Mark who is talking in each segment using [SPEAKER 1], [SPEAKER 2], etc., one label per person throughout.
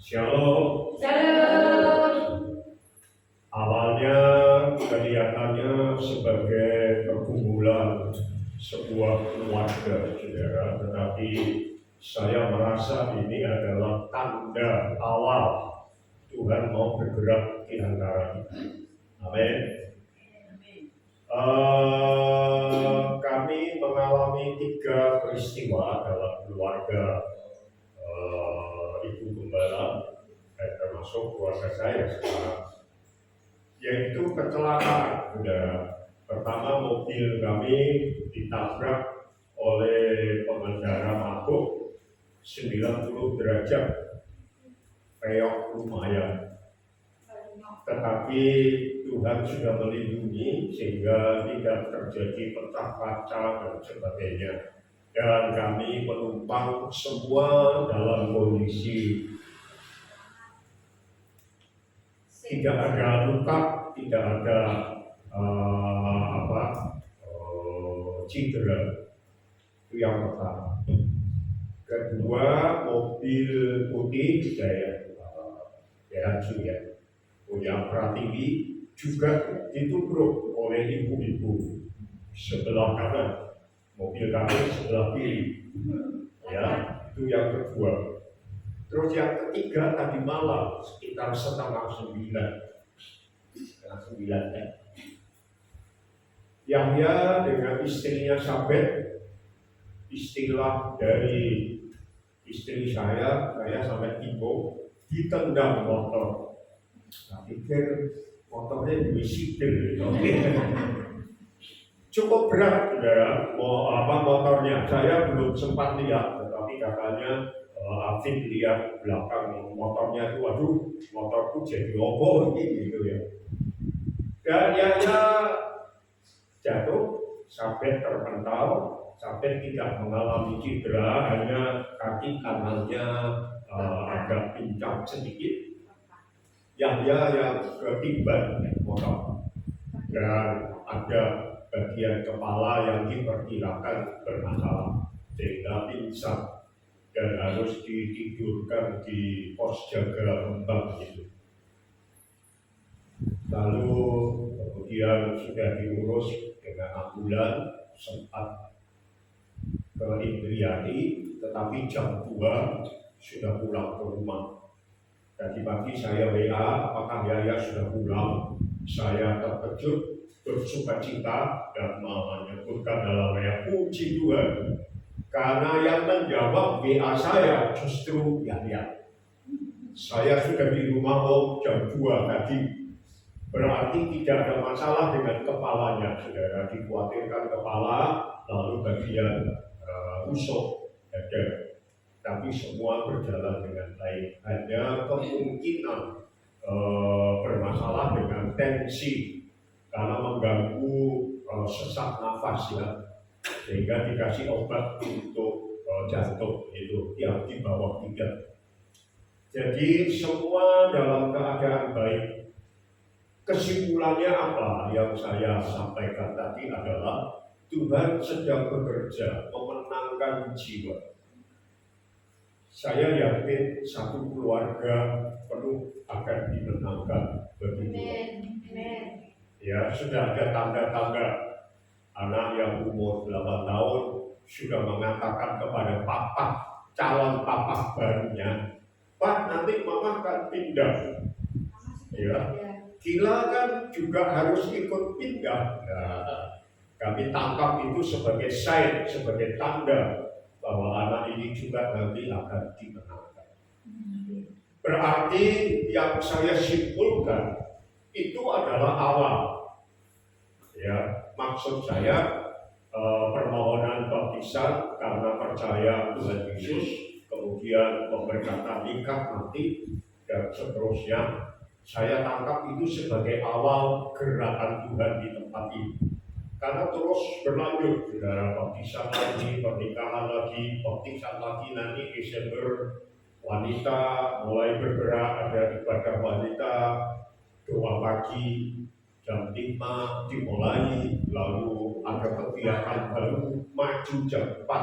[SPEAKER 1] Shalom.
[SPEAKER 2] Shalom.
[SPEAKER 1] Awalnya kelihatannya sebagai perkumpulan sebuah keluarga, saudara, tetapi saya merasa ini adalah tanda awal Tuhan mau bergerak di antara kita. Amin. Kami mengalami 3 peristiwa dalam keluarga Ibu Gembala, termasuk keluarga saya sekarang, yaitu kecelakaan. Pertama, mobil kami ditabrak oleh pengendara mabuk 90 derajat, peok lumayan. Tetapi Tuhan sudah melindungi sehingga tidak terjadi pecah kaca dan sebagainya. Dan kami penumpang semua dalam kondisi tidak ada luka, tidak ada cedera. Itu yang pertama. Kedua, mobil putih saya Daihatsu ya, punya Pratiwi juga ditubruk oleh ibu-ibu sebelah kanan, mobil kami sebelah kiri. Ya, itu yang kedua. Terus yang ketiga tadi malam sekitar setengah 9 ya. Yahya dengan istrinya Sabet, istilah dari istri saya sampai timbul, ditendang motor. Saya pikir motornya disidil. Cukup berat, saudara, motornya. Saya belum sempat lihat, tetapi katanya Afif lihat belakang motornya itu, waduh, motorku jadi opo gitu ya. Dan Yahya jatuh, Sabet terpental, Sabet tidak mengalami cedera, hanya kaki kanannya agak pincang sedikit. Yahya yang ketimban motor, dan ada bagian kepala yang diperkirakan bermasalah sehingga pingsan dan harus ditidurkan di pos jaga Rembang itu. Lalu kemudian sudah diurus dengan ambulan, sempat ke Indriani, tetapi jam 2 sudah pulang ke rumah. Tadi pagi saya WA, apakah Yahya sudah pulang? Saya terkejut, bersuka cita, dan menyebutkan dalam WA, puji Tuhan, karena yang menjawab WA saya justru Yahya. Saya sudah di rumah jam 2 tadi, berarti tidak ada masalah dengan kepalanya, saudara. Dikhawatirkan kepala, lalu bagian rusuk dada. Tapi semua berjalan dengan baik. Hanya kemungkinan bermasalah dengan tensi karena mengganggu sesak nafas ya, sehingga dikasih obat untuk jantung itu yang di bawah 3. Jadi semua dalam keadaan baik. Kesimpulannya apa yang saya sampaikan tadi adalah Tuhan sedang bekerja memenangkan jiwa. Saya yakin satu keluarga penuh akan dimenangkan begitu. Ya, sudah ada tanda-tanda anak yang umur 8 tahun sudah mengatakan kepada papa, calon papa barunya, Pak, nanti mama akan pindah. Ya, Gila kan juga harus ikut pindah. Nah, kami tangkap itu sebagai sign, sebagai tanda bahwa anak ini juga nanti akan dimenangkan. Berarti yang saya simpulkan itu adalah awal. Ya, maksud saya permohonan baptisan karena percaya Tuhan Yesus, kemudian pemberkatan nikah nanti dan seterusnya. Saya tangkap itu sebagai awal gerakan Tuhan di tempat ini. Karena terus berlanjut, saudara, baptisan lagi, pernikahan lagi, baptisan lagi, nanti Desember wanita mulai bergerak, ada ibadah wanita, doa pagi, jam 5 dimulai, lalu ada kegiatan baru, maju jam 4.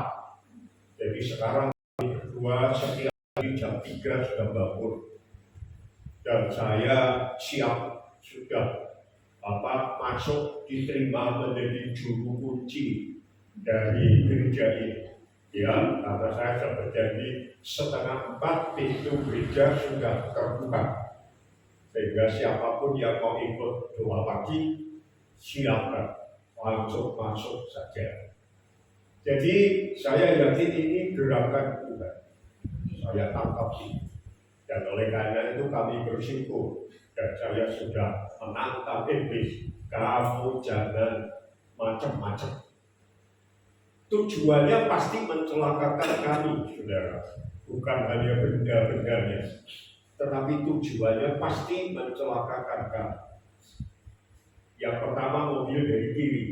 [SPEAKER 1] Jadi sekarang berdua setiap hari jam 3 sudah bangun. dan saya siap sudah masuk diterima menjadi juru kunci dari gereja ini. Ya, karena saya sudah berjanji 3:30 pintu gereja sudah terbuka, sehingga siapapun yang mau ikut doa pagi silakan langsung masuk saja. Jadi saya yakin ini gerakan Tuhan, saya tangkap ini, dan oleh karena itu kami bersyukur dan saya sudah menantang iblis, kamu jangan macam-macam. Tujuannya pasti mencelakakan kami, saudara. Bukan hanya benda-bendanya, tetapi tujuannya pasti mencelakakan kami. Yang pertama, mobil dari kiri,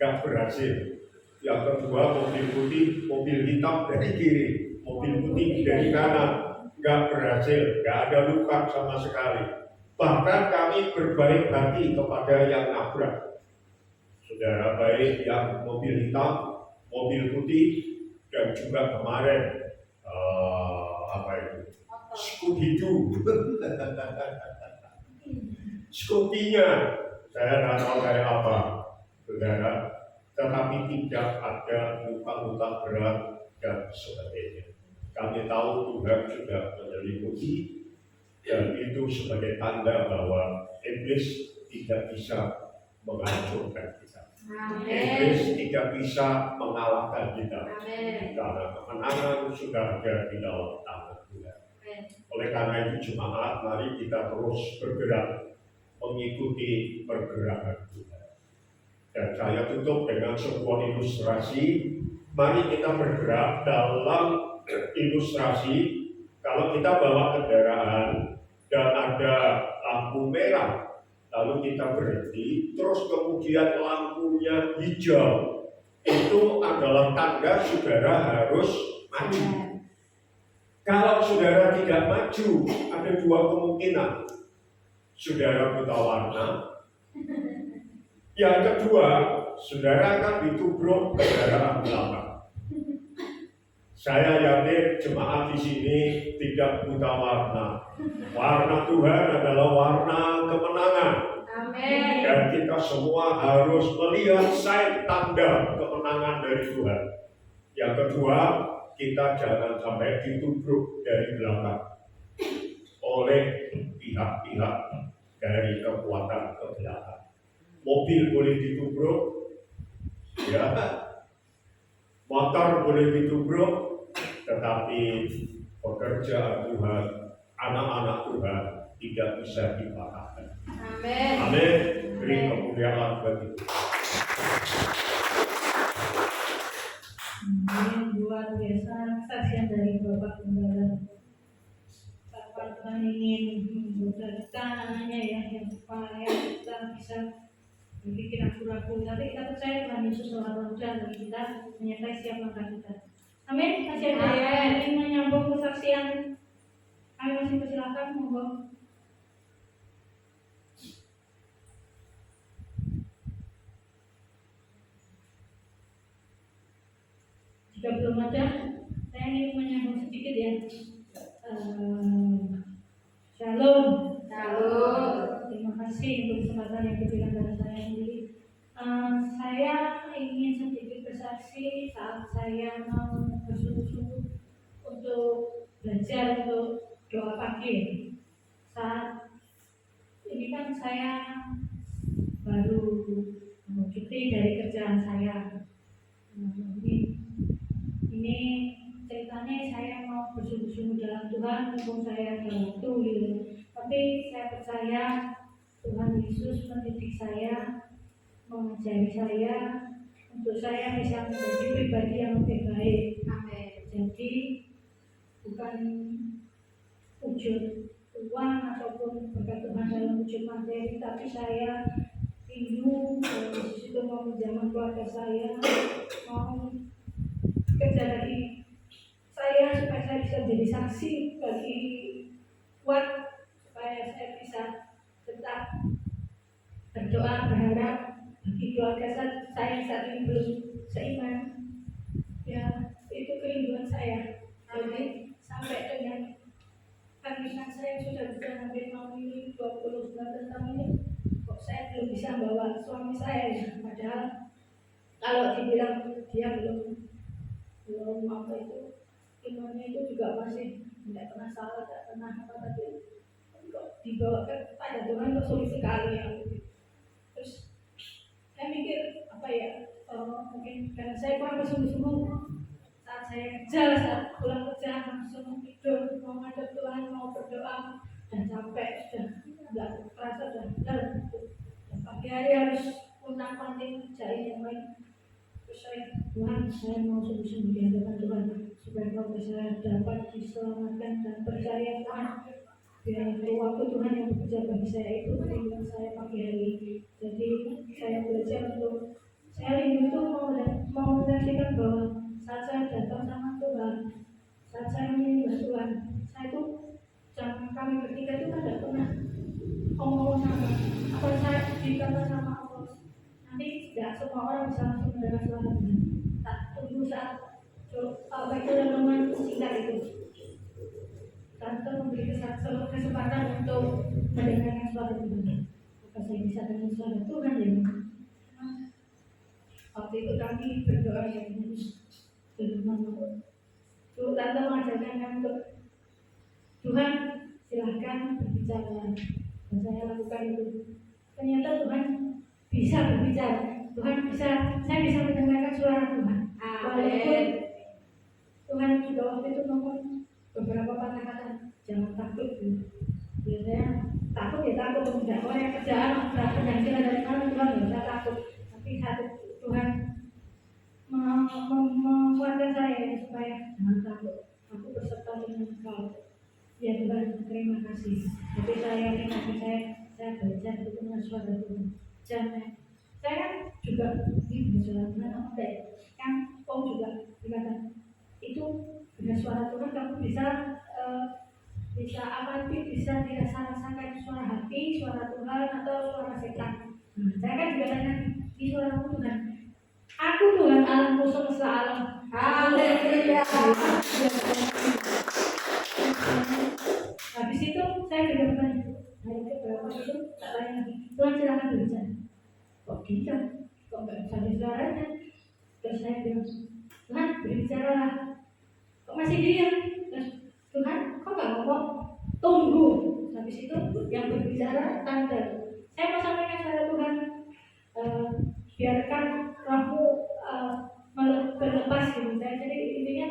[SPEAKER 1] gak berhasil. Yang kedua, mobil putih, mobil hitam dari kiri, mobil putih dari kanan, gak berhasil, gak ada luka sama sekali. Bahkan kami berbaik hati kepada yang nabrak. Saudara, baik yang mobil hitam, mobil putih, dan juga kemarin Scooby-Doo, Scooby-nya, saya tidak tahu kayak apa, saudara, tetapi tidak ada luka-luka berat dan sebagainya. Kami tahu Tuhan sudah menyelimuti, dan itu sebagai tanda bahwa iblis tidak bisa menghancurkan kita. Iblis tidak bisa mengalahkan kita. Karena kemenangan sudah ada di dalam tangan Tuhan. Oleh karena itu jemaat, mari kita terus bergerak mengikuti pergerakan Tuhan. Dan saya tutup dengan sebuah ilustrasi. Mari kita bergerak dalam ilustrasi. Kalau kita bawa kendaraan dan ada lampu merah, lalu kita berhenti, terus kemudian lampunya hijau, itu adalah tanda saudara harus maju. Kalau saudara tidak maju, ada dua kemungkinan. Saudara buta warna. Yang kedua, saudara akan ditubruk kendaraan belakang. Saya yakin jemaat di sini tidak buta warna. Warna Tuhan adalah warna kemenangan.
[SPEAKER 2] Amin.
[SPEAKER 1] Dan kita semua harus melihat sign tanda kemenangan dari Tuhan. Yang kedua, kita jangan sampai ditubruk dari belakang oleh pihak-pihak dari kekuatan kejahatan. Mobil boleh ditubruk, ya, motor boleh ditubruk, tetapi pekerjaan Tuhan, anak-anak Tuhan tidak bisa dipatahkan.
[SPEAKER 2] Amin.
[SPEAKER 1] Amin. Beri kemuliaan bagi Tuhan.
[SPEAKER 3] Yang luar biasa kesaksian dari Bapak Gembala. Bapak Tuhan ingin memudahkan hanya yang supaya kita bisa berpikir ragu-ragu. Tapi kita percaya Tuhan Yesus telah mudah bagi kita menyertai setiap langkah kita. Amin. Masih ada yang ingin menyambung kesaksian? Kami masih persilakan, monggo. Jika belum ada, saya ingin menyambung sedikit ya. Shalom.
[SPEAKER 2] Shalom.
[SPEAKER 3] Terima kasih untuk kesempatan yang diberikan kepada saya sendiri. Saya ingin sedikit bersaksi saat saya mau bersungguh-sungguh untuk belajar untuk doa pagi. Saat ini kan saya baru cuti dari kerjaan saya. Ini ceritanya saya mau bersungguh-sungguh dalam Tuhan, mumpung saya ada waktu gitu. Tapi saya percaya Tuhan Yesus mendidik saya, mengajari saya untuk saya bisa menjadi pribadi yang lebih baik.
[SPEAKER 2] Amin.
[SPEAKER 3] Jadi bukan wujud uang ataupun berkat Tuhan dalam wujud materi, tapi saya rindu Yesus itu mau menjamah keluarga saya, mau kerja dari saya supaya saya bisa jadi saksi bagi kuat, supaya saya bisa tetap berdoa, berharap bagi keluarga saya saat ini belum seiman. Ya, itu kerinduan saya. Jadi sampai dengan kami dengan saya sudah bisa hampir mau ini 29 tahun ini, kok saya belum bisa bawa suami saya ya. Padahal kalau dibilang dia belum apa itu imannya itu juga masih tidak pernah salah, tidak pernah apa, tapi kok dibawa pada Tuhan kok sulit sekali ya. Terus saya mikir apa ya, mungkin karena saya kurang bersungguh-sungguh saat saya kerja, saat pulang kerja langsung tidur, mau ngadep Tuhan, mau berdoa, dan capek sudah nggak terasa sudah dalam. Dan pagi hari harus puntang-panting cari yang lain. Terus Tuhan, saya mau sungguh-sungguh di hadapan Tuhan supaya kalau saya dapat diselamatkan dan percaya Tuhan. Biar waktu Tuhan yang bekerja bagi saya itu tinggal saya pagi hari. Jadi saya belajar untuk saya rindu itu mau menyaksikan bahwa saat saya datang sama Tuhan, saat saya menyembah Tuhan, saya itu zaman kami bertiga itu kan tidak pernah ngomong sama apa saya dikata sama Allah. Nanti tidak semua orang bisa langsung mendengar suara Tuhan. Tak tunggu saat apa itu renungan singkat itu. Tante memberi kesempatan untuk mendengarkan suara Tuhan. Maka saya bisa dengar suara Tuhan ya. Waktu itu kami berdoa yang firman Tuhan. Tante mengajarkan kami untuk Tuhan silahkan berbicara. Dan saya lakukan itu. Ternyata Tuhan bisa berbicara. Saya bisa mendengarkan suara Tuhan. Walaupun Tuhan juga waktu itu ngomong beberapa kata-kata, jangan takut. Biasanya takut ya takut, tidak boleh kerjaan, penghasilan dari mana Tuhan nggak usah takut. Tapi satu Tuhan menguatkan saya supaya jangan takut. Aku berserta dengan Engkau. Ya Tuhan, terima kasih. Tapi saya yakin hati saya belajar untuk mendengar suara Tuhan. Jangan, saya kan juga di bersuara Tuhan, kan Om juga dikatakan itu dengan suara Tuhan kamu bisa bisa dirasa-rasakan suara hati, suara Tuhan atau suara setan. Saya kan juga tanya di suaramu Tuhan. Aku Tuhan Allahmu semesta alam. Haleluya. Habis itu saya juga bertanya, hari keberapa itu tak tanya lagi. Tuhan silakan berbicara. Kok bisa? Kok nggak bisa ada suaranya? Terus saya bilang, Tuhan berbicaralah. Kok masih diam? Tuhan, kok nggak ngomong? Tunggu. Habis itu yang berbicara tante. Saya mau sampaikan kepada Tuhan, biarkan rohmu berlepas gitu. Jadi intinya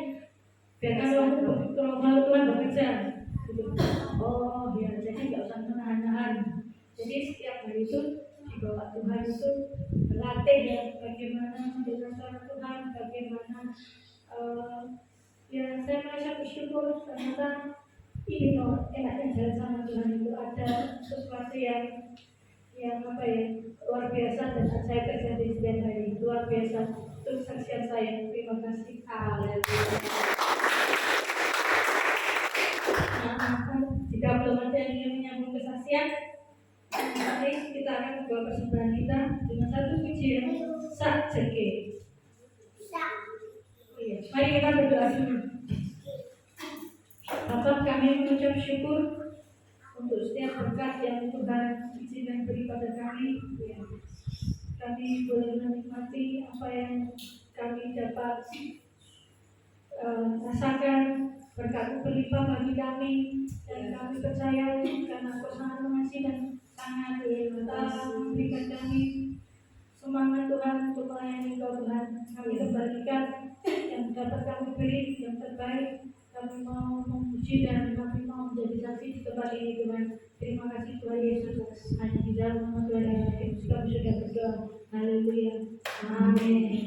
[SPEAKER 3] biarkan rohmu Tuhan bekerja. Gitu. Oh ya, jadi nggak usah menahan-nahan. Jadi setiap hari itu dibawa Tuhan itu berlatih ya bagaimana mendengar suara Tuhan, bagaimana ya saya merasa bersyukur ternyata ini loh enaknya jalan sama Tuhan itu ada sesuatu yang apa ya luar biasa dan saya terjadi setiap hari luar biasa itu kesaksian saya. Terima kasih. Jika belum ada yang menyambung kesaksian, nanti kita akan membawa persembahan kita dengan satu pujian sak jeke. Mari kita berdoa dulu. Bapak, kami mengucap syukur untuk setiap berkat yang Tuhan izinkan beri pada kami. Ya. Kami boleh menikmati apa yang kami dapat rasakan berkat berlimpah bagi kami dan kami percaya karena Kau sangat mengasihi dan sangat memberikan kami semangat Tuhan untuk melayani Kau Tuhan. Kami kembalikan yang dapat kami beri yang terbaik. Kami mau memuji dan kami mau menjadi saksi di tempat ini Tuhan. Terima kasih Tuhan Yesus. Hanya di dalam nama Tuhan Yesus kami sudah berdoa. Haleluya. Amin.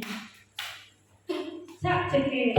[SPEAKER 3] Sak cekik.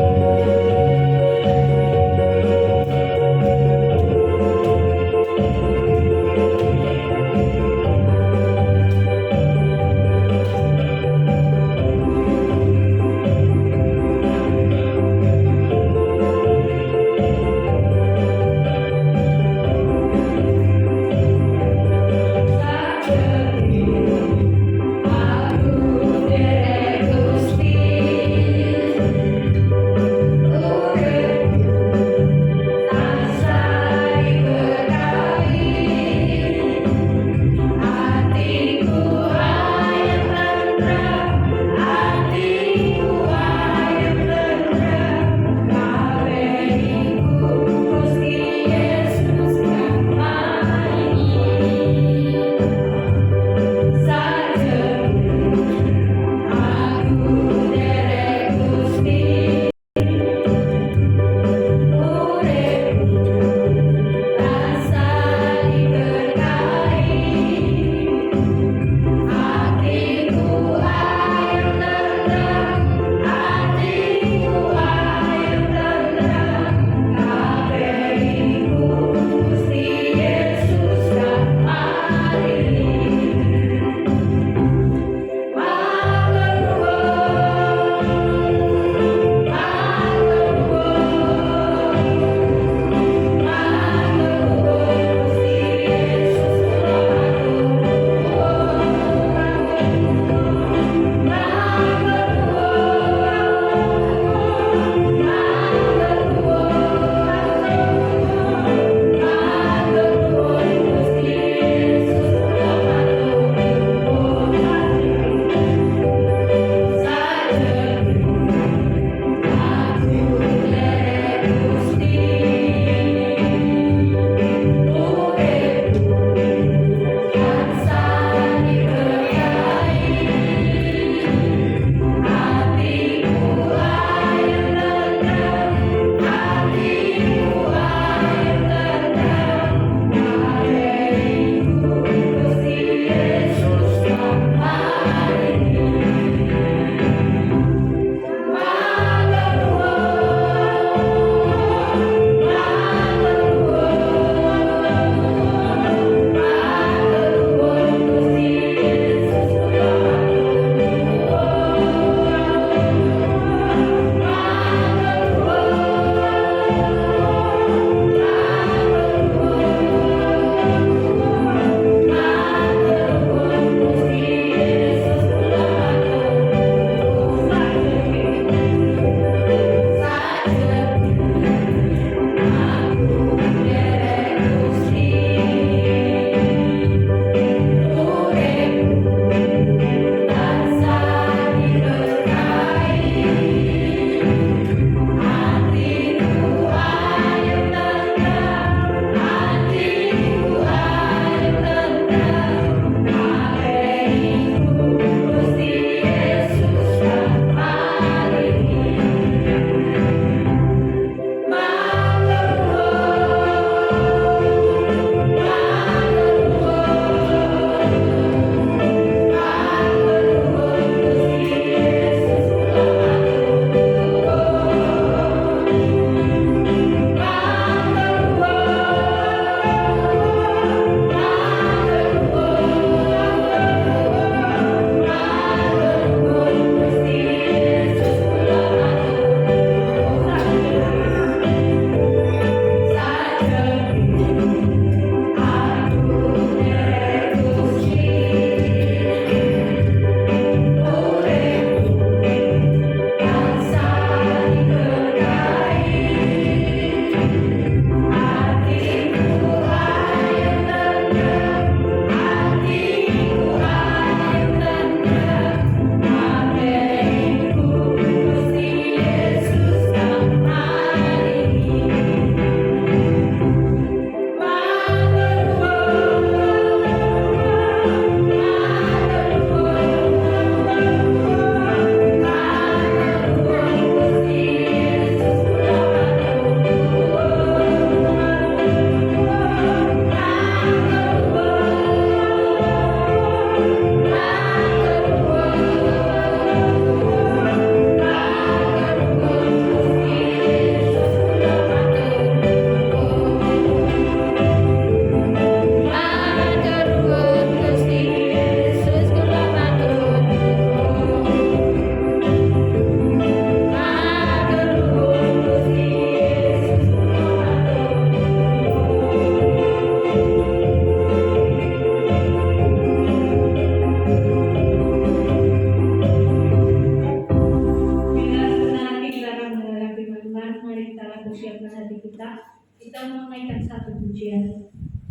[SPEAKER 2] Aku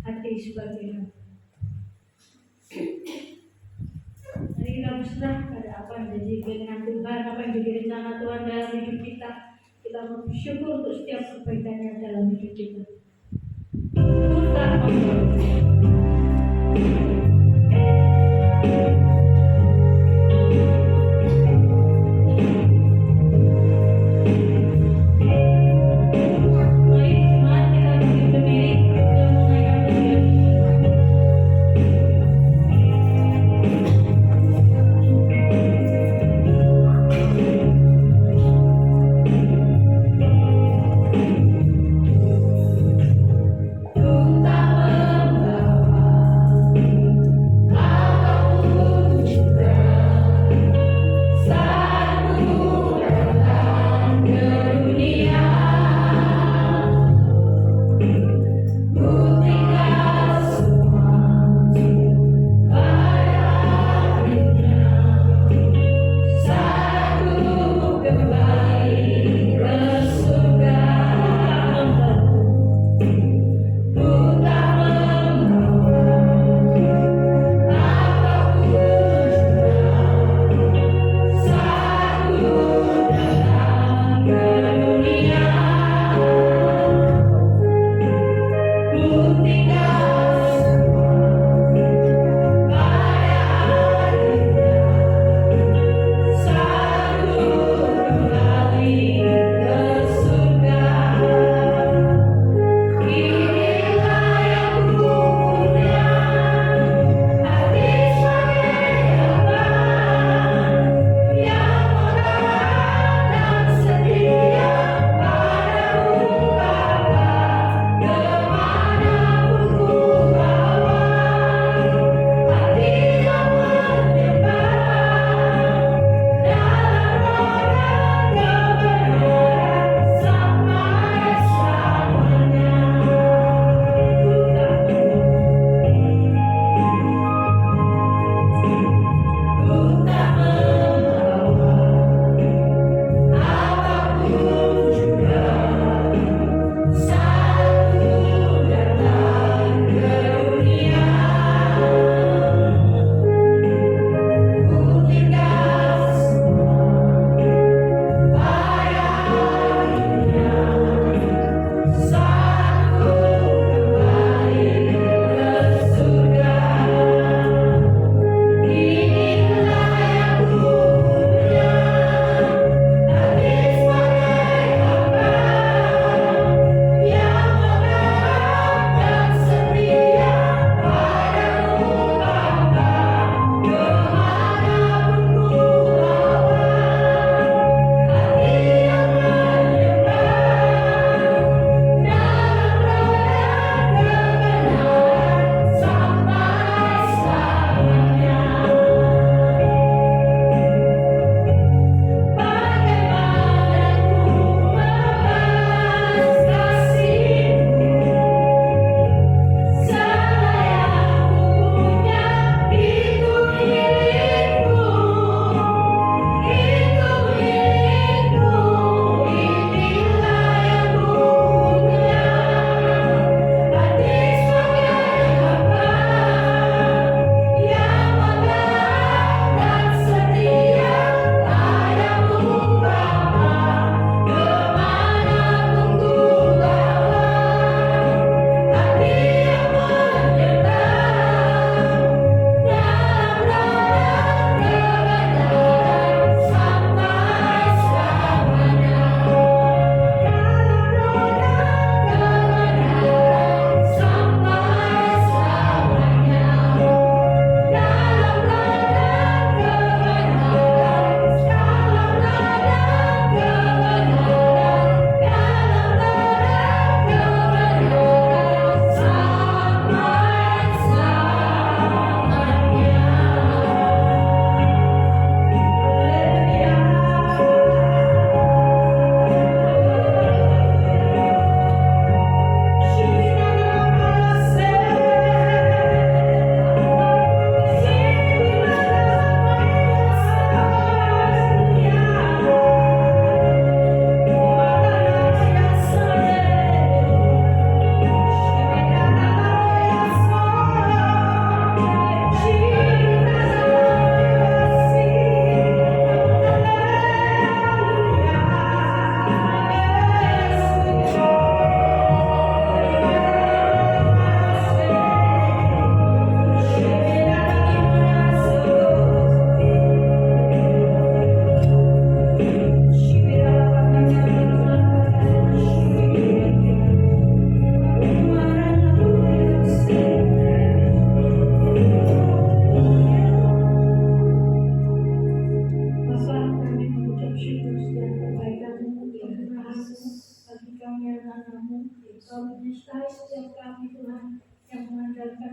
[SPEAKER 3] hati sebagai hamba. Mari kita berserah pada apa yang jadi keinginan Tuhan, apa yang jadi rencana Tuhan dalam hidup kita. Kita mau bersyukur untuk setiap kebaikannya dalam hidup kita. Tuhan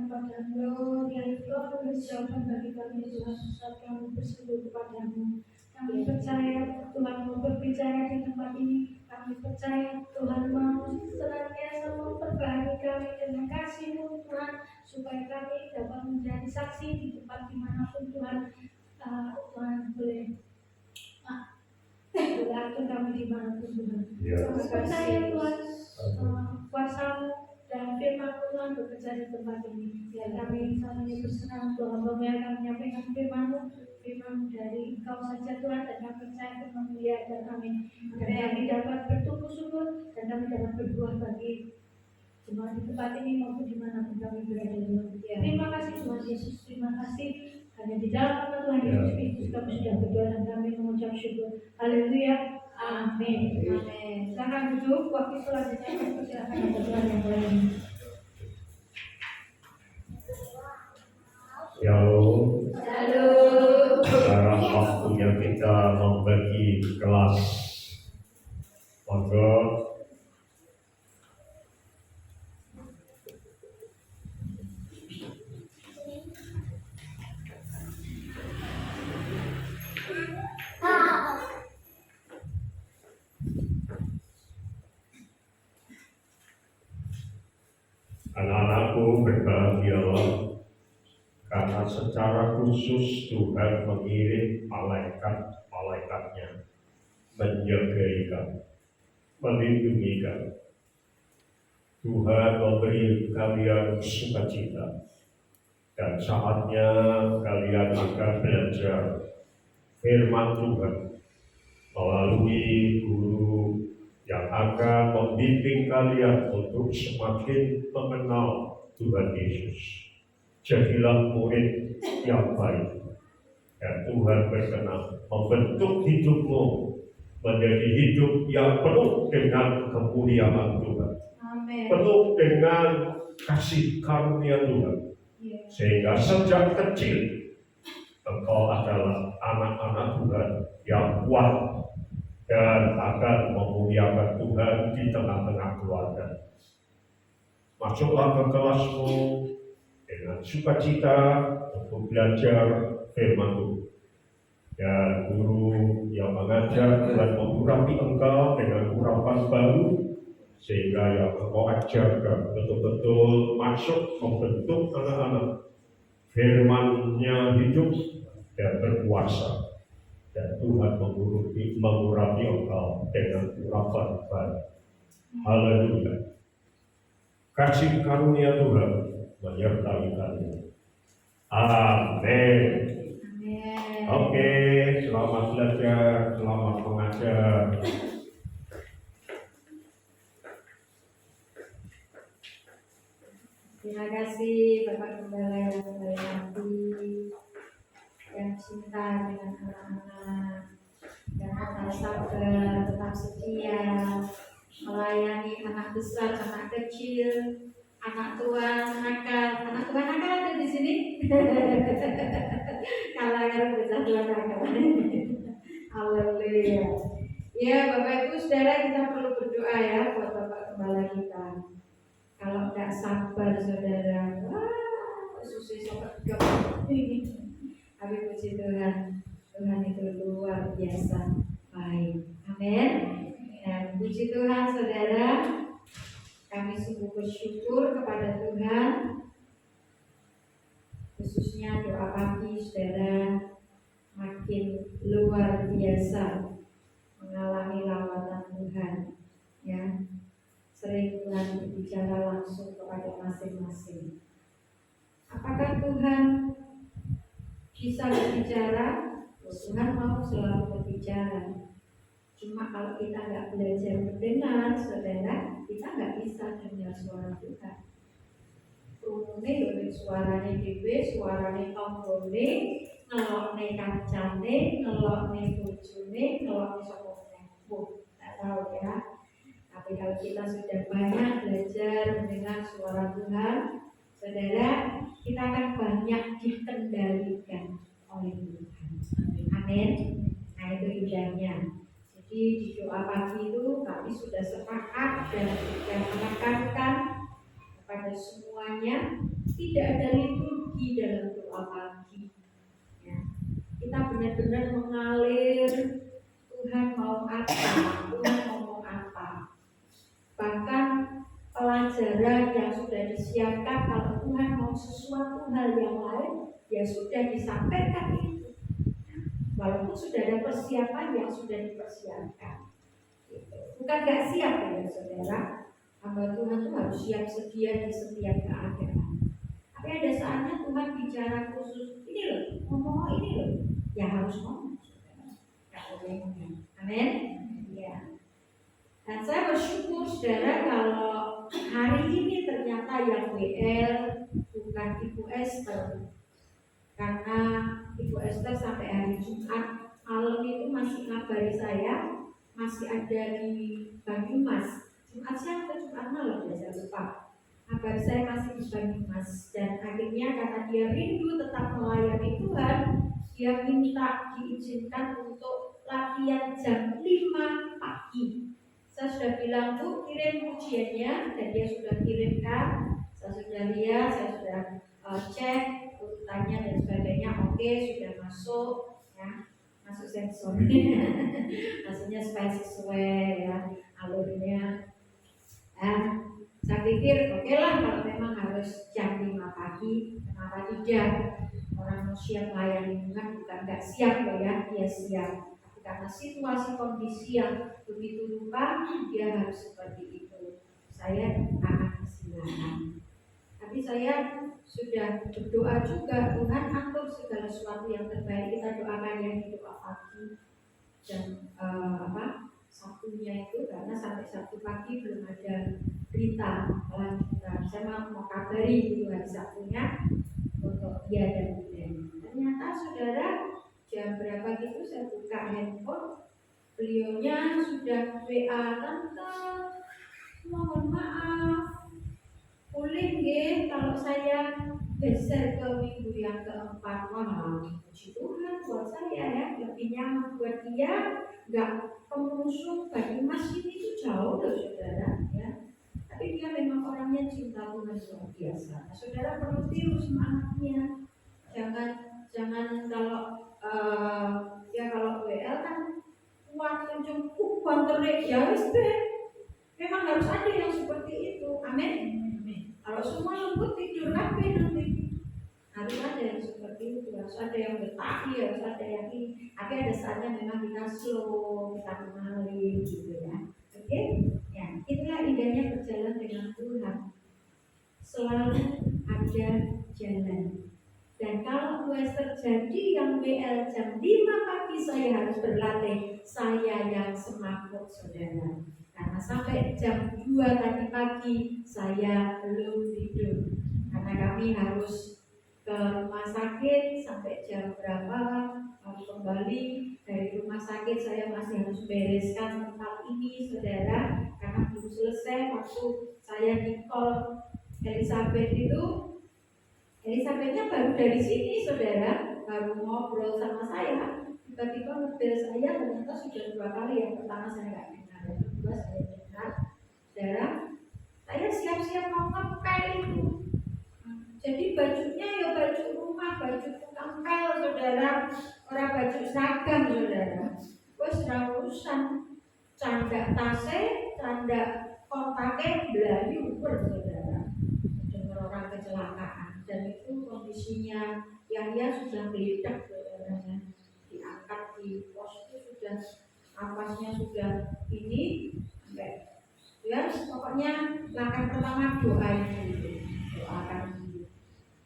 [SPEAKER 3] kepadamu, yang Engkau memberi jawaban bagi kami Tuhan saat kami berseru kepadamu. Kami percaya Tuhan mau berbicara di tempat ini. Kami percaya Tuhan mau senantiasa memperbaharui kami dengan kasih-Mu Tuhan, supaya kami dapat menjadi saksi di tempat dimanapun Tuhan. Tuhan boleh atur kami dimanapun Tuhan. Kami percaya Tuhan kuasa-Mu dan firman Tuhan bekerja di tempat ini. Biar kami misalnya bersenang Tuhan akan menyampaikan firman-Mu dari Engkau saja Tuhan, dan kami percaya Tuhan memuliakan kami. Dan kami dapat bertumbuh subur dan kami dapat berbuah bagi jemaat di tempat ini maupun dimanapun kami berada Tuhan. Terima kasih Tuhan Yesus, terima kasih. Hanya di dalam nama Tuhan Yesus Kristus kami sudah berdoa dan kami mengucap syukur. Haleluya. Amin. Amin. Silakan duduk. Waktu selanjutnya silakan ada Tuhan yang lain.
[SPEAKER 1] Shalom.
[SPEAKER 2] Halo.
[SPEAKER 1] Sekarang waktunya kita membagi kelas. Monggo. Anak-anakku berbahagialah, karena secara khusus Tuhan mengirim malaikat-malaikatnya menjagai kamu, melindungi kamu. Tuhan memberi kalian sukacita, dan saatnya kalian akan belajar firman Tuhan melalui guru yang akan membimbing kalian untuk semakin mengenal Tuhan Yesus. Jadilah murid yang baik, dan Tuhan berkenan membentuk hidupmu menjadi hidup yang penuh dengan kemuliaan Tuhan, penuh dengan kasih karunia Tuhan, sehingga sejak kecil engkau adalah anak-anak Tuhan yang kuat dan akan memuliakan Tuhan di tengah-tengah keluarga. Masuklah ke kelasmu dengan sukacita untuk belajar firman Tuhan. Dan guru yang mengajar dan mengurapi engkau dengan urapan baru, sehingga yang engkau ajarkan betul-betul masuk membentuk anak-anak. Firman-Nya hidup dan berkuasa. Dan Tuhan mengurapi engkau dengan urapan baru. Haleluya. Kasih karunia Tuhan menyertai kalian. Amin. Oke, selamat belajar, selamat mengajar.
[SPEAKER 2] Terima kasih Bapak Gembala yang memberkati, yang cinta dengan anak-anak, yang tetap sabar, tetap setia, melayani anak besar, anak kecil, anak tua, nakal. Anak tua nakal ada di sini. Kalangan besar tua nakal. Haleluya. Ya Bapak Ibu Saudara, kita perlu berdoa ya buat Bapak Gembala kita. Kalau nggak sabar saudara, susah sobat ini. Tapi puji Tuhan, Tuhan itu luar biasa baik. Amin. Dan puji Tuhan saudara, kami sungguh bersyukur kepada Tuhan. Khususnya doa pagi saudara makin luar biasa mengalami lawatan Tuhan. Ya. Sering Tuhan berbicara langsung kepada masing-masing. Apakah Tuhan bisa berbicara? Tuhan mau selalu berbicara. Cuma kalau kita nggak belajar mendengar, saudara, kita nggak bisa dengar suara Tuhan. Rumune yo suarane dhewe, suarane tanggane, ngelokne kancane, ngelokne bojone, ngelokne sapa meneh. Tak tahu ya. Tapi kalau kita sudah banyak belajar mendengar suara Tuhan, saudara, kita akan banyak dikendalikan oleh Tuhan. Amin. Nah itu indahnya. Jadi di doa pagi itu kami sudah sepakat dan sudah menekankan pada semuanya. Tidak ada liturgi dalam doa pagi. Ya. Kita benar-benar mengalir, Tuhan mau apa, Tuhan ngomong apa. Bahkan pelajaran yang sudah disiapkan, kalau Tuhan mau sesuatu hal yang lain, ya sudah disampaikan itu. Walaupun sudah ada persiapan yang sudah dipersiapkan. Bukan gak siap ya saudara. Hamba Tuhan itu harus siap sedia di setiap keadaan. Tapi ada saatnya Tuhan bicara khusus, ini loh, ngomong ini loh, ya harus ngomong saudara. Gak boleh ngomong. Amin. Ya. Dan saya bersyukur saudara kalau hari ini ternyata yang WL bukan Ibu Esther. Karena Ibu Esther sampai hari Jumat malam itu masih ngabari saya, masih ada di Banyumas. Jumat siang atau Jumat malam ya saya lupa. Kabar saya masih di Banyumas dan akhirnya karena dia rindu tetap melayani Tuhan, dia minta diizinkan untuk latihan jam 5 pagi. Saya sudah bilang Bu, kirim ujiannya dan dia sudah kirimkan. Saya sudah lihat, saya sudah cek urutannya dan sebagainya. Oke, sudah masuk ya, masuk sensor. Maksudnya supaya sesuai ya alurnya. Saya pikir oke lah kalau memang harus jam 5 pagi, kenapa tidak? Orang mau siap melayani Tuhan bukan nggak siap loh ya, dia siap. Tapi karena situasi kondisi yang begitu rupa, dia harus seperti itu. Saya akan kesilapan. Tapi saya sudah berdoa juga, Tuhan atur segala sesuatu yang terbaik. Kita doakan yang di doa pagi dan Sabtunya itu karena sampai Sabtu pagi belum ada berita lanjutan. Saya mau kabari gitu hari Sabtunya untuk dia dan Bunda. Ternyata saudara jam berapa gitu saya buka handphone, beliaunya sudah WA, tante mohon maaf, boleh nggih kalau saya geser ke minggu yang keempat. Wah, puji Tuhan buat saya ya, lebih nyaman buat dia, nggak pengusung Banyumas ini tuh jauh loh saudara ya. Tapi dia memang orangnya cinta Tuhan luar biasa. Nah, saudara perlu tiru semangatnya. Jangan kalau kalau WL kan kuat kenceng banterik ya wis deh. Memang harus ada yang seperti itu. Amin. Kalau semua lembut tidur kabeh nanti. Harus ada yang seperti itu, harus ada yang bertahi, harus ada yang ini. Tapi ada saatnya memang kita slow, kita mengalir gitu ya. Oke? Ya, itulah indahnya berjalan dengan Tuhan. Selalu ada jalan. Dan kalau terjadi yang WL jam 5 pagi saya harus berlatih, saya yang semakmur saudara. Karena sampai jam 2 tadi pagi saya belum tidur. Karena kami harus ke rumah sakit sampai jam berapa harus kembali dari rumah sakit. Saya masih harus bereskan tempat ini saudara, karena belum selesai waktu saya di call Elizabeth itu. Elizabethnya baru dari sini saudara, baru ngobrol sama saya, tiba-tiba mobil saya ternyata sudah 2 kali. Yang pertama saya nggak dengar, yang kedua saya dengar saudara. Saya siap-siap mau ngepel itu. Jadi bajunya ya baju rumah, baju tukang pel saudara, orang baju seragam saudara. Wes urusan candak tase, candak kontake belayu saudara. Dengar orang kecelakaan dan itu kondisinya Yahya sudah meledak saudaranya, diangkat di pos itu sudah napasnya sudah ini sampai ya pokoknya langkah pertama doa itu, doakan.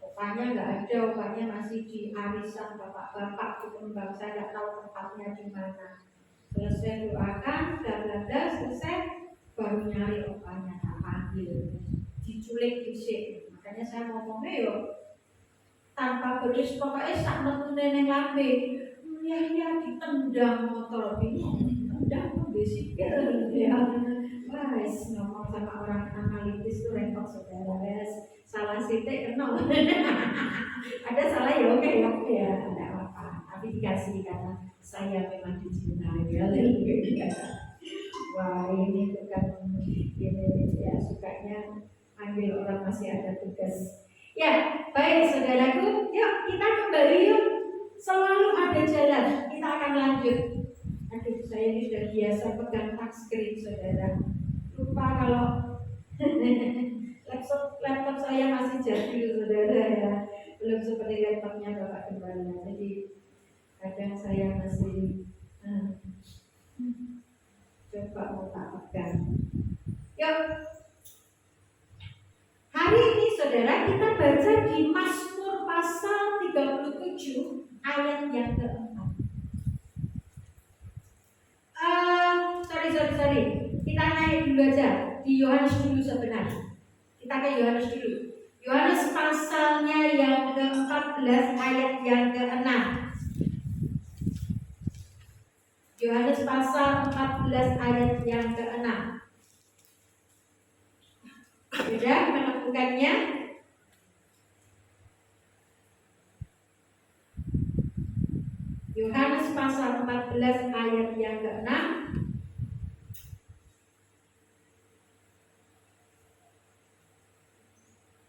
[SPEAKER 2] Opanya nggak ada, opanya masih di arisan bapak-bapak di Kembang, saya nggak tahu tempatnya di mana. Selesai doakan, selesai, baru nyari opanya, tak panggil, diculik disik. Makanya saya ngomongnya yo tanpa beris, pokoknya sak metu neneng lambe. Ya ditendang motor bingung, tendang besikil ya. Wes ngomong sama orang analitis tuh repot saudara, wes salah sitik kena. Ada salah ya oke ya, tidak apa-apa. Tapi dikasih karena saya memang dicintai ya. Wah ini bukan ini ya sukanya Panggil orang masih ada tugas. Ya, baik saudaraku, yuk kita kembali yuk. Selalu ada jalan, kita akan lanjut. Aduh, saya ini sudah biasa pegang touchscreen saudara. Lupa kalau laptop saya masih jadul saudara ya. Belum seperti laptopnya Bapak Gembala. Jadi kadang saya masih coba mau tak pegang. Yuk. Hari ini saudara kita baca di Mazmur pasal 37 ayat yang keempat. Sorry. Kita naik dulu aja di Yohanes dulu sebenarnya. Kita ke Yohanes dulu. Yohanes pasalnya yang ke-14 ayat yang ke-6. Yohanes pasal 14 ayat yang ke-6. Sudah menemukannya? Yohanes pasal 14 ayat yang ke-6.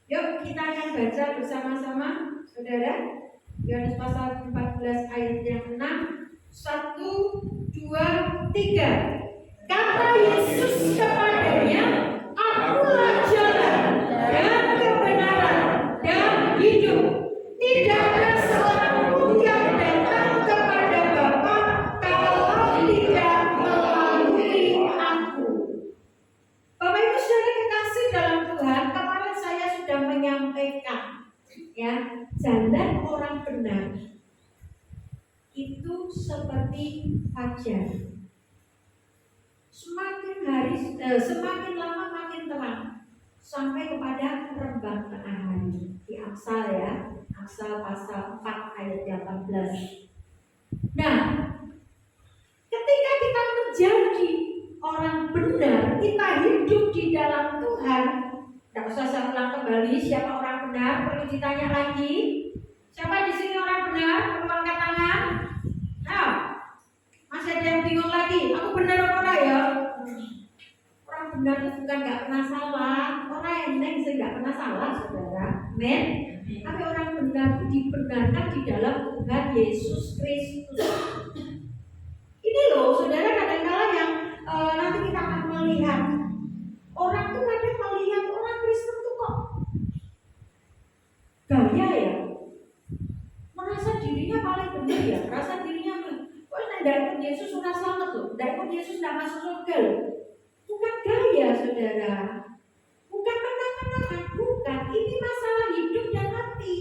[SPEAKER 2] Yuk kita akan baca bersama-sama saudara. Yohanes pasal 14 ayat yang ke-6. 1, 2, 3. Kata Yesus kepadanya, Akulah jalan dan kebenaran dan hidup. Tidak ada seorang pun yang datang kepada Bapa kalau tidak melalui aku. Bapak Ibu saudara kekasih dalam Tuhan, kemarin saya sudah menyampaikan ya, jalan orang benar itu seperti fajar. Semakin lama makin terang sampai kepada rembang tengah hari. Di Amsal ya, Amsal pasal 4 ayat 18. Nah, ketika kita menjadi orang benar, kita hidup di dalam Tuhan. Tidak usah saya ulang kembali siapa orang benar, perlu ditanya lagi. Siapa di sini orang benar? Perlu angkat tangan. Nah, masih ada yang bingung lagi. Aku benar apa enggak ya? Orang benar itu bukan nggak pernah salah. Orang yang nggak pernah salah, saudara. Amin. Tapi orang benar itu dibenarkan di dalam Tuhan Yesus Kristus. Ini loh, saudara, kadang-kadang yang nanti kita akan melihat orang tuh kadang melihat orang Kristen tuh kok gaya ya, merasa dirinya paling benar ya, merasa dirinya kok tidak ikut Yesus sudah selamat loh, tidak ikut Yesus tidak masuk surga loh. Bukan gaya saudara, bukan menang-menangan, bukan. Ini masalah hidup dan mati.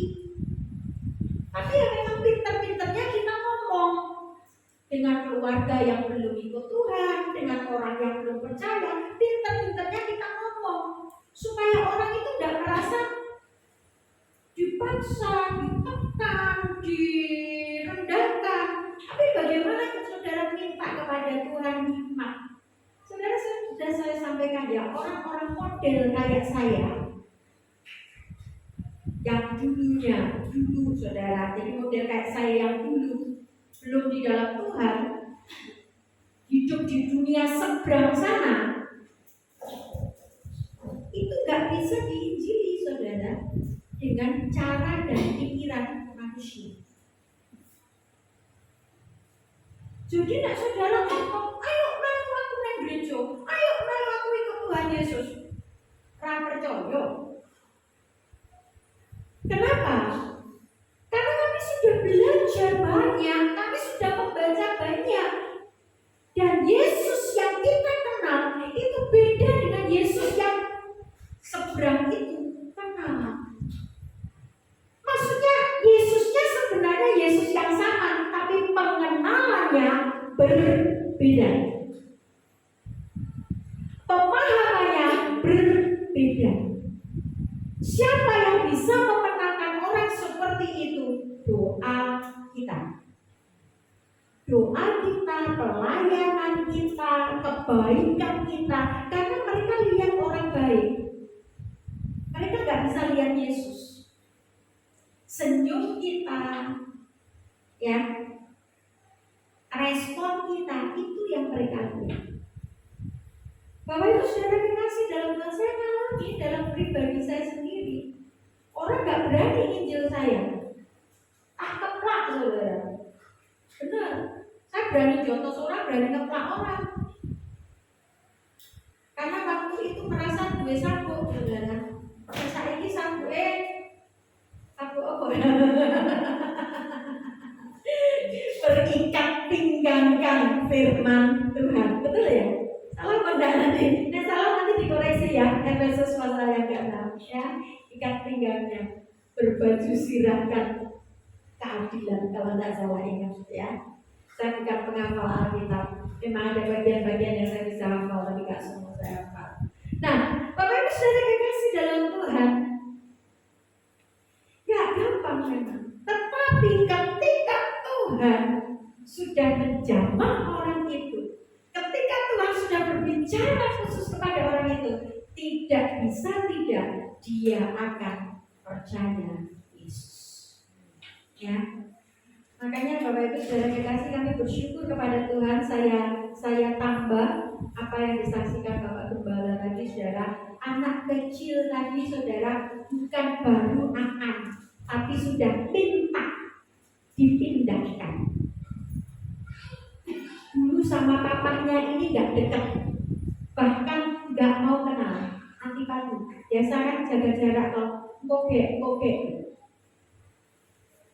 [SPEAKER 2] Tapi ya memang pinter-pinternya kita ngomong dengan keluarga yang belum ikut Tuhan, dengan orang yang belum percaya, pinter-pinternya kita ngomong supaya orang itu tidak merasa dipaksa, ditekan, direndahkan. Tapi bagaimana saudara minta kepada Tuhan hikmat? Saudara, sudah saya sampaikan ya, orang-orang model kayak saya yang dulu saudara, jadi model kayak saya yang dulu belum di dalam Tuhan, hidup di dunia seberang sana, itu gak bisa diinjili saudara dengan cara dan pikiran manusia. Jadi nak saudara ngomong, ayo melu aku nang gereja, ayo melu aku ikut Tuhan Yesus, ra percaya. Kenapa? Karena kami sudah belajar banyak, kami sudah membaca banyak. Dan Yesus yang kita kenal itu beda dengan Yesus yang seberang itu kenal. Maksudnya Yesusnya sebenarnya Yesus yang sama, tapi pengenalannya berbeda. Pemahamannya berbeda. Siapa yang bisa memenangkan orang seperti itu? Doa kita. Doa kita, pelayanan kita, kebaikan kita. Karena mereka lihat orang baik. Mereka gak bisa lihat Yesus. Senyum kita, ya, respon kita, itu yang mereka lihat. Bapak Ibu Saudara kekasih dalam Tuhan, saya ngalami dalam pribadi saya sendiri. Orang nggak berani nginjil saya. Keplak saudara. Benar. Saya berani jotos orang, berani ngeplak orang. Karena waktu itu merasa duwe sabuk saudara. Saya ini sabuk sabuk apa ya? Berikat pinggangkan firman Tuhan. Betul ya? Salah pada nanti. Nah salah nanti dikoreksi ya. Efesus pasal yang ke-6 ya. Ikat pinggangnya. Berbaju sirahkan keadilan kalau tidak salah ingat ya. Saya bukan penghafal Alkitab. Memang ada bagian-bagian yang saya bisa hafal tapi tidak semua saya hafal. Nah, Bapak Ibu Saudara kekasih dalam Tuhan, gak gampang memang. Tetapi ketika Tuhan sudah menjamah orang itu, ketika Tuhan sudah berbicara khusus kepada orang itu, tidak bisa tidak dia akan percaya Yesus. Ya, makanya Bapak Ibu Saudara kekasih, kami bersyukur kepada Tuhan. Saya tambah apa yang disaksikan Bapak Gembala tadi, saudara. Anak kecil tadi, saudara, bukan baru akan, tapi sudah minta dipindahkan. Dulu sama papahnya ini nggak dekat, bahkan nggak mau kenal, antipati. Biasa kan jaga jarak loh, kokek.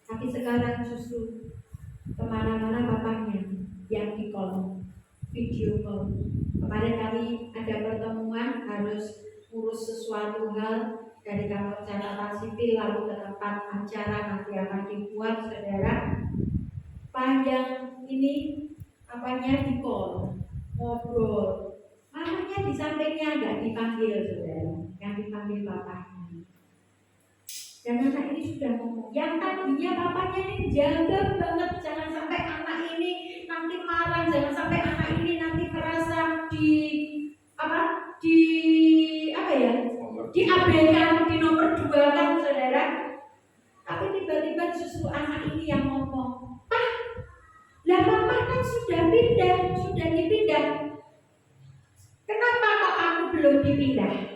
[SPEAKER 2] Tapi sekarang justru kemana-mana papahnya yang di call, video call. Kemarin kami ada pertemuan, harus urus sesuatu hal dari kantor catatan sipil lalu ke tempat acara nanti akan dibuat, saudara. Panjang ini apanya di call, ngobrol. Mamanya di sampingnya nggak dipanggil, saudara, yang dipanggil papahnya. Dan anak ini sudah ngomong, yang tadinya papanya ini jaga banget, jangan sampai anak ini nanti marah, jangan sampai anak ini nanti merasa diabaikan, di nomor 2 kan, saudara. Tapi tiba-tiba justru anak ini yang ngomong, "Pak, lah mama kan sudah dipindah. Kenapa kok aku belum dipindah?"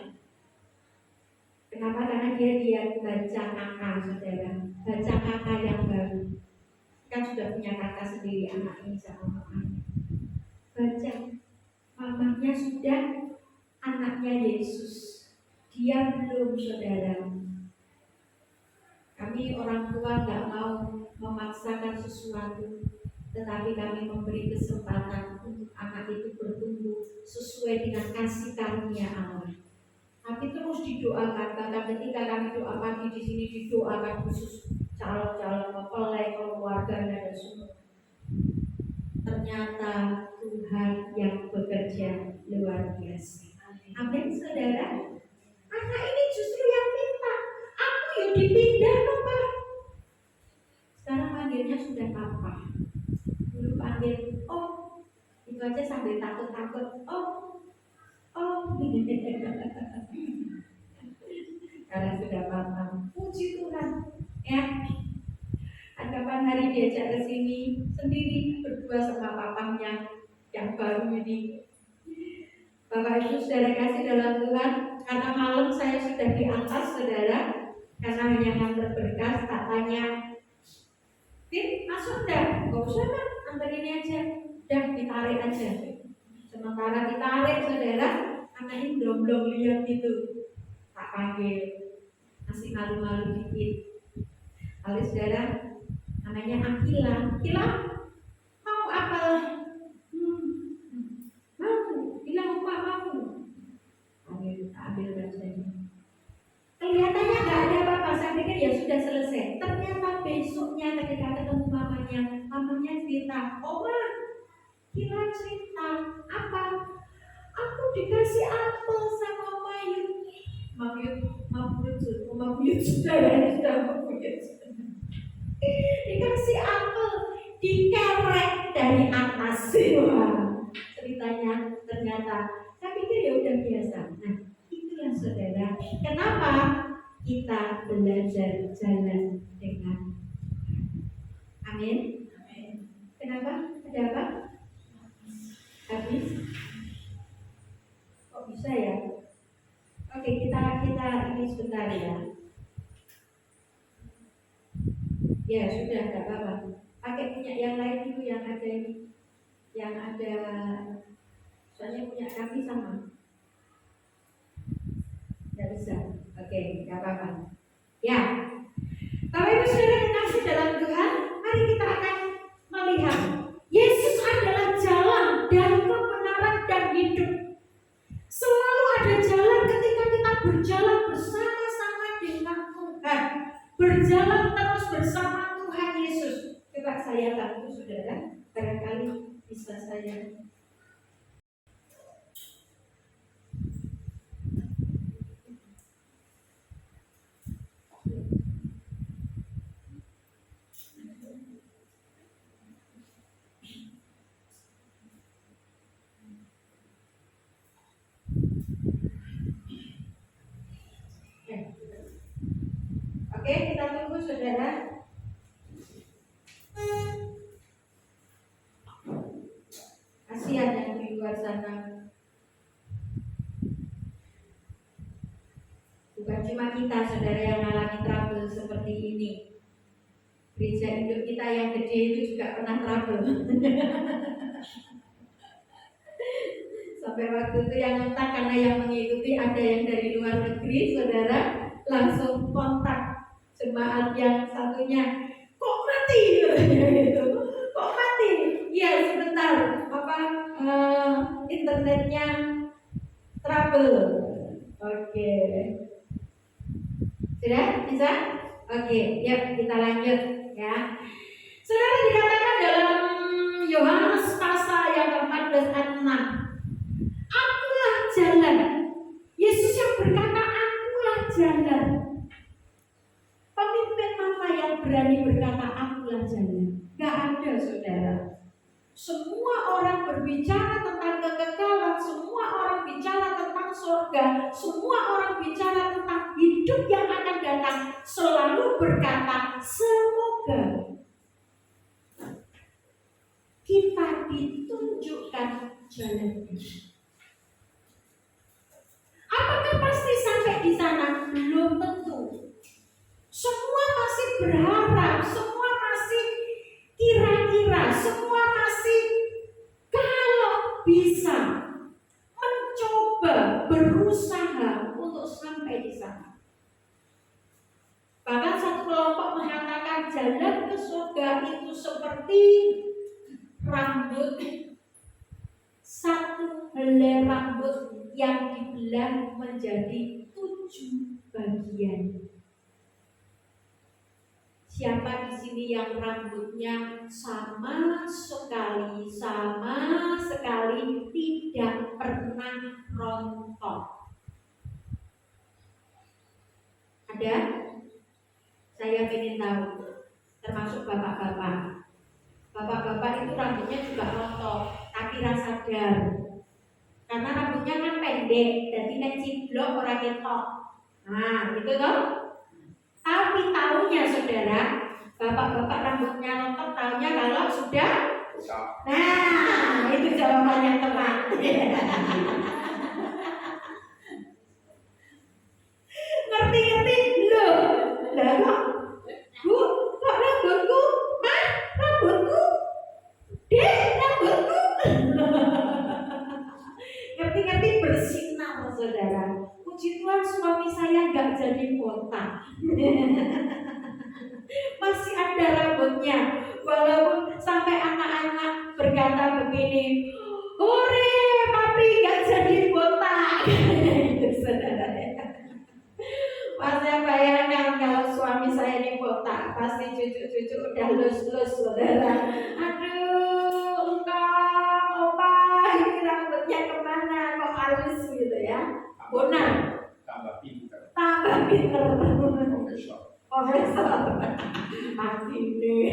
[SPEAKER 2] Kenapa? Karena dia baca angka, saudara, baca angka yang baru. Kan sudah punya kakak sendiri anak ini sama mamanya. Baca, mamanya sudah anaknya Yesus. Dia belum, saudara. Kami orang tua nggak mau memaksakan sesuatu, tetapi kami memberi kesempatan untuk anak itu bertumbuh sesuai dengan kasih karunia Allah. Tapi terus didoakan, bahkan ketika kami doa pagi di sini didoakan khusus calon-calon mempelai, keluarganya dan semua. Ternyata Tuhan yang bekerja luar biasa. Amin, saudara. Anak ini justru yang minta, aku yuk dipindah loh Pak. Sekarang panggilnya sudah papa. Dulu panggil, oh, itu aja sambil takut-takut, oh, karena sudah paham. Puji Tuhan, ya. Kapan hari diajak ke sini sendiri berdua sama papanya yang baru ini. Bapak Ibu Saudara kasih dalam Tuhan, karena malam saya sudah di atas, saudara, karena hanya nganter berkas, tak tanya, Fit, masuk dah, gak usah kan, antar ini aja, udah ditarik aja. Sementara ditarik, saudara, anak ini belum lihat gitu, tak panggil, masih malu-malu dikit. Lalu saudara, namanya Akila, mau apa? Mau, bilang apa mau? Ambil rasanya. Kelihatannya nggak ada apa-apa, saya pikir ya sudah selesai. Ternyata besoknya ketika ketemu mamanya cerita, Oma, Kila cerita apa? Aku dikasih apel sama Mayut sudah dikasih apel, dikerek dari atas. Wah, ceritanya ternyata saya pikir ya udah biasa. Nah, itulah saudara, kenapa kita belajar jalan dengan amin. Kenapa? Ada apa? Habis? sebentar ya. Ya sudah, nggak apa-apa. Pakai punya yang lain dulu yang ada ini, yang ada. Soalnya punya kami sama. Nggak bisa. Oke, nggak apa-apa. Ya, Bapak Ibu Saudara kekasih dalam Tuhan, mari kita akan melihat Yesus adalah jalan dan kebenaran dan hidup. Selalu ada jalan ketika kita berjalan bersama-sama dengan Tuhan, berjalan terus bersama Tuhan Yesus. Coba saya bantu saudara, barangkali bisa saya. Oke, kita tunggu saudara. Kasihan yang di luar sana. Bukan cuma kita saudara yang mengalami trouble seperti ini. Gereja hidup kita yang gede itu juga pernah trouble. Sampai waktu itu yang kontak karena yang mengikuti ada yang dari luar negeri, saudara langsung kontak jemaat yang satunya. Kok mati? Gitu. Kok mati? Iya sebentar. Internetnya trouble. Oke. Sudah bisa? Oke, yuk kita lanjut ya. Saudara dikatakan dalam Yohanes pasal yang ke-14 ayat 6. Akulah jalan. Yesus yang berkata akulah jalan. Pemimpin mana yang berani berkata akulah jalan? Gak ada saudara. Semua orang berbicara tentang kekekalan, semua orang bicara tentang surga, semua orang bicara tentang hidup yang akan datang, selalu berkata semoga kita ditunjukkan jalan ini. Apakah pasti sampai di sana? Belum tentu. Semua masih berharap, semua masih kira-kira, semua masih kalau bisa mencoba berusaha untuk sampai di sana. Bahkan satu kelompok mengatakan jalan ke surga itu seperti rambut, satu helai rambut yang dibelah menjadi 7 bagian. Siapa di sini yang rambutnya sama sekali tidak pernah rontok? Ada? Saya ingin tahu. Termasuk bapak-bapak. Bapak-bapak itu rambutnya juga rontok, tapi rasa sadar. Karena rambutnya kan pendek, jadi nek ciblok ora ketok. Nah, gitu toh? Tapi tahunya saudara, bapak-bapak rambutnya rontok tahunya kalau sudah. Nah, itu jawaban yang tepat. Ngerti-ngerti loh. Lah kok Bu, kok rambutku? Mah, rambutku? Dek, rambutku? Ngerti-ngerti bersinar saudara. Puji Tuhan suami saya nggak jadi botak. Masih ada rambutnya. Walaupun sampai anak-anak berkata begini, hore, papi nggak jadi botak. Itu saudara. Saya bayangkan kalau suami saya ini botak, pasti cucu-cucu udah lus-lus saudara. Aduh, engkau, opa, ini rambutnya kemana? Kok halus gitu ya? Benar.
[SPEAKER 1] Tambah pinter.
[SPEAKER 2] Profesor. Pasti deh.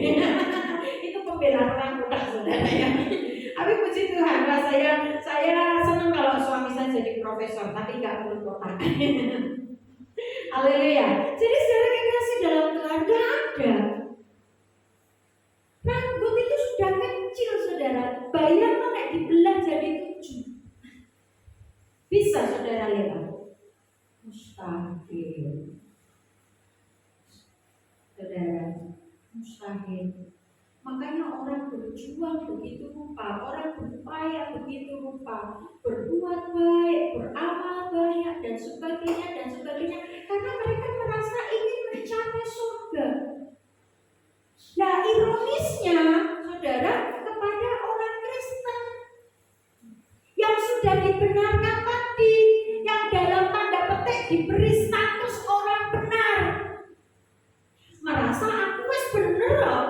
[SPEAKER 2] Itu pembelaan orang botak saudara ya. Tapi puji Tuhan, saya senang kalau suami saya jadi profesor, tapi nggak perlu botak. Haleluya. Jadi saudara kekasih dalam Tuhan, gak ada. Rambut itu sudah kecil saudara. Bayangkan nek dibelah jadi 7. Bisa saudara lihat? Mustahil. mustahil. Makanya orang berjuang begitu rupa, orang berupaya begitu rupa, berbuat baik, beramal banyak dan sebagainya, karena mereka merasa ingin mencapai surga. Nah, ironisnya, saudara, kepada orang Kristen yang sudah dibenarkan tadi, yang dalam tanda petik diberi status orang benar, merasa aku wis bener loh.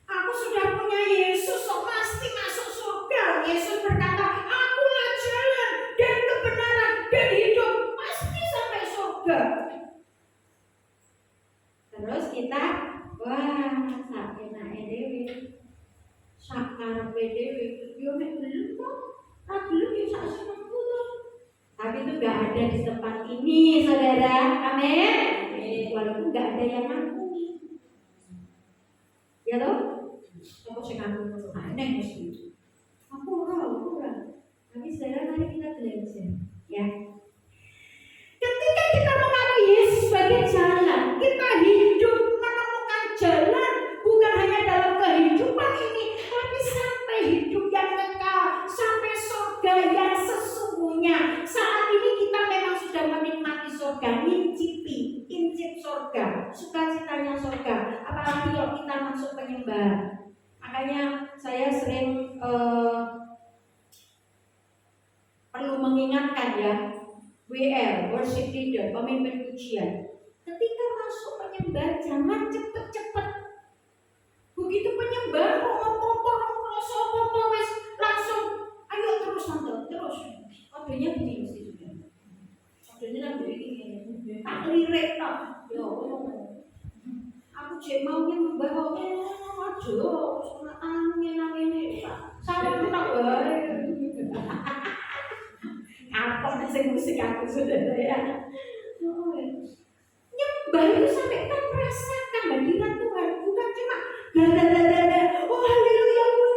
[SPEAKER 2] Aku sudah punya Yesus, so pasti masuk surga. Yesus berkata, akulah jalan dan kebenaran dan hidup, pasti sampai surga. Terus kita, wah, sak enake dhewe, sak karepe dhewe, yo mek belum kok, tak belum ya sak senengku loh. Tapi itu gak ada di tempat ini, saudara. Amin. Walaupun gak ada yang ngaku, ya toh? Aku sing ngaku ngono, aneh mesti. Aku ora. Tapi saudara, mari kita belajar, ya. Ketika kita mengaku Yesus sebagai jalan, kita hidup menemukan jalan bukan hanya dalam kehidupan ini, tapi sampai hidup yang kekal, sampai surga yang sesungguhnya. Saat ini kita memang sudah menikmati surga, incip surga, sukacitanya surga. Apalagi kalau kita masuk penyembahan. Makanya saya sering perlu mengingatkan ya, WL, worship leader, pemimpin pujian, ketika masuk penyembah jangan cepet-cepet. Begitu penyembah ngomong wes langsung ayo terus nonton terus. Kodenya begini mesti sudah. Kodenya kan begini, tak lirik tak. Yo, aku cek mau nyembah kok aja, sunatan ngene sama tak bae. Apa sing musik aku saudara ya? Nyembah itu sampai kita merasakan hadirat Tuhan, bukan cuma oh haleluya pun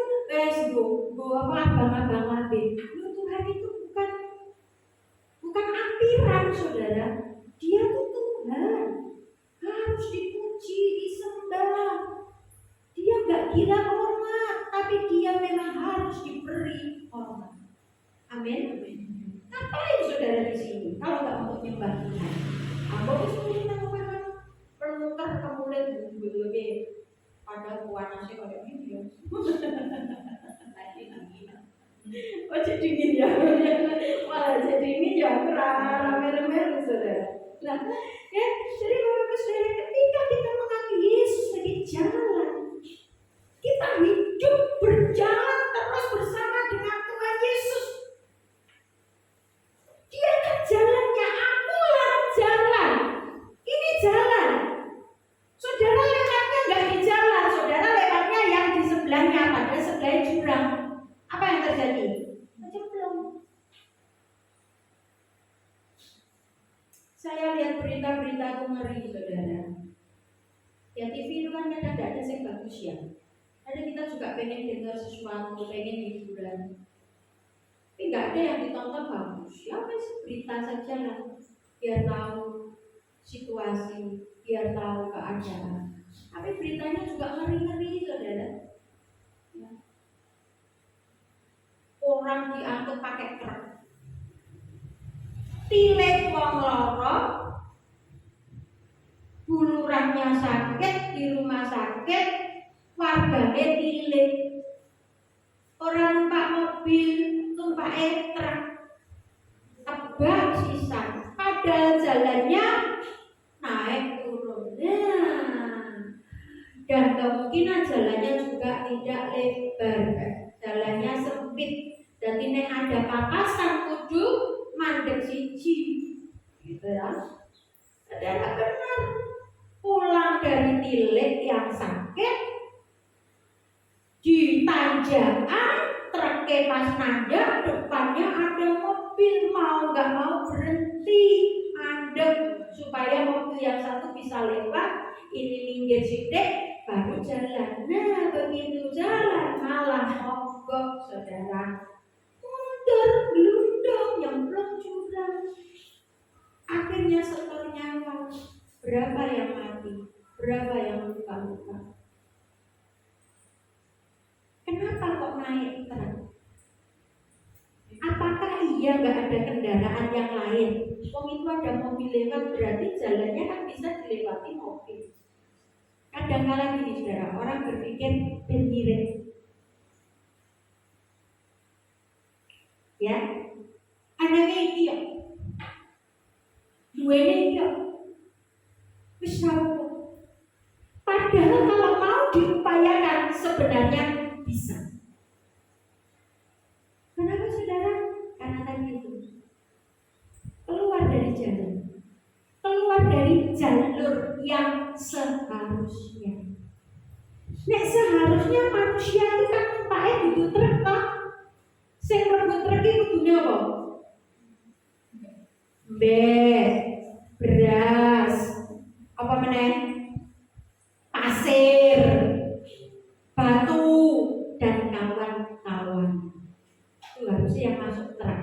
[SPEAKER 2] apa abang-abang labe. Tuhan itu bukan ampiran saudara, dia itu Tuhan, harus dipuji, disembah. Dia gak gila hormat, tapi dia memang harus diberi hormat. Amin. Ngapain saudara di sini kalau nggak untuk nyembah Tuhan? Apa itu kita ngapain? Pelukar kemudian dulu pada puanasnya kayak gini ya. Oh jadi dingin ya, malah jadi dingin ya, rame-rame saudara. Nah, ya jadi bapak saudara, ketika kita mengaku Yesus sebagai jalan, kita hidup berjalan terus bersama dengan Tuhan Yesus. Dia kan jalannya, akulah jalan. Ini jalan. Saudara lewatnya nggak di jalan, saudara lewatnya yang di sebelahnya, pada sebelah jurang. Apa yang terjadi? Kecemplung. Saya lihat berita-berita itu ngeri, saudara. Ya TV itu kan kadang-kadang ada yang bagus ya. Ada kita juga pengen dengar sesuatu, pengen hiburan. Tapi nggak ada yang ditonton bagus. Ya wes berita saja lah, biar tahu situasi, biar tahu keadaan. Tapi beritanya juga ngeri-ngeri, saudara. Ya. Orang diangkut pakai truk, tilik wong loro, bulurannya sakit di rumah sakit, warganya tilik. Orang numpak mobil, numpak truk, tebak sisa, padahal jalannya naik turun. Dan kemungkinan jalannya juga tidak lebar, jalannya sempit. Dan ini ada papasan kudu mandek siji, gitu ya. Saudara benar, pulang dari tilik yang sakit di tanjakan, truknya pas nanjak, depannya ada mobil, mau nggak mau berhenti mandek supaya mobil yang satu bisa lewat, ini minggir sidik baru jalan. Nah begitu jalan malah mogok, saudara, mundur gelundung nyemplung jurang. Akhirnya setor nyawa. Berapa yang mati? Berapa yang luka-luka? Kenapa kok naik truk? Apakah iya nggak ada kendaraan yang lain? Wong itu ada mobil lewat, berarti jalannya kan bisa dilewati mobil. Kadang-kadang gini saudara, orang berpikir pengirit, ya, anaknya iki ya, duanya iki ya, wis rampung. Padahal kalau mau diupayakan sebenarnya bisa. Kenapa saudara? Karena tadi itu keluar dari jalan, keluar dari jalur yang seharusnya. Nek seharusnya manusia itu kan numpake dudu truk toh. Sing mlebu truk iki kudune apa? Beras, apa meneh? Pasir, batu, dan kawan-kawan. Itu harusnya yang masuk truk.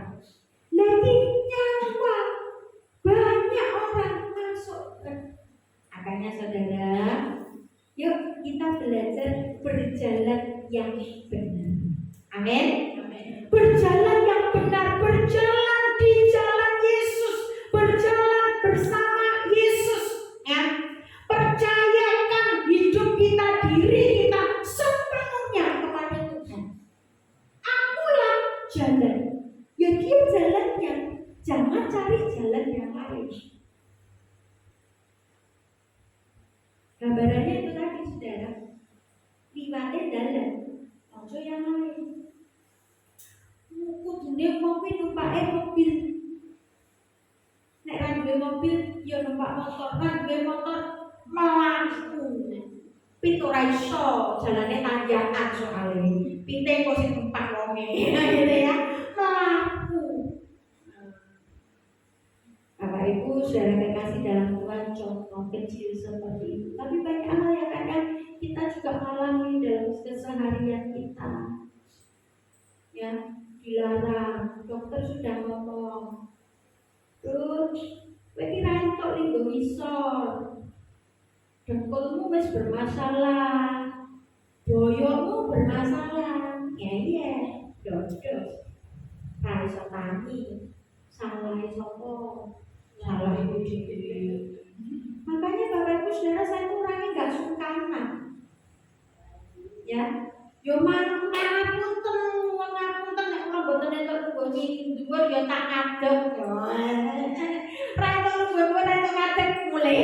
[SPEAKER 2] Lagi nyawa banyak orang masuk truk. Makanya saudara, yuk kita belajar berjalan yang benar. Amin. Berjalan yang benar, berjalan di jalan Yesus, berjalan bersama Yesus. Ya, percayakan hidup kita, diri kita sepenuhnya kepada Tuhan. Akulah jalan. Ya dia jalannya, jangan cari jalan yang lain. Gambarannya itu tadi saudara, liwatin jalan, ojo yang lain. Kudune mobil numpake mobil. Nek ra duwe mobil, ya numpak motor. Ra duwe motor melaku. Pitu ra iso, jalane tanjakan soalnya. Pite kok sing numpak wonge. Gitu ya. Melaku. Bapak Ibu, saudara kekasih dalam Tuhan, contoh kecil seperti itu. Tapi banyak hal yang kadang kita juga alami dalam keseharian kita. Ya, dilarang, dokter sudah ngomong. Terus, kowe ki ra entuk linggo ngisor. Dengkulmu wis bermasalah. Boyomu bermasalah. Ya, dodos. Ra iso tani. Salah sapa? Salah ibu dhewe. Makanya Bapak Ibu Saudara, saya tuh orangnya nggak sungkanan. Ya, yo mangapunten, mangapunten nek kula mboten entuk nggone dhuwur ya tak ngadeg. Ra entuk dhuwur, ra entuk ngadeg mulai.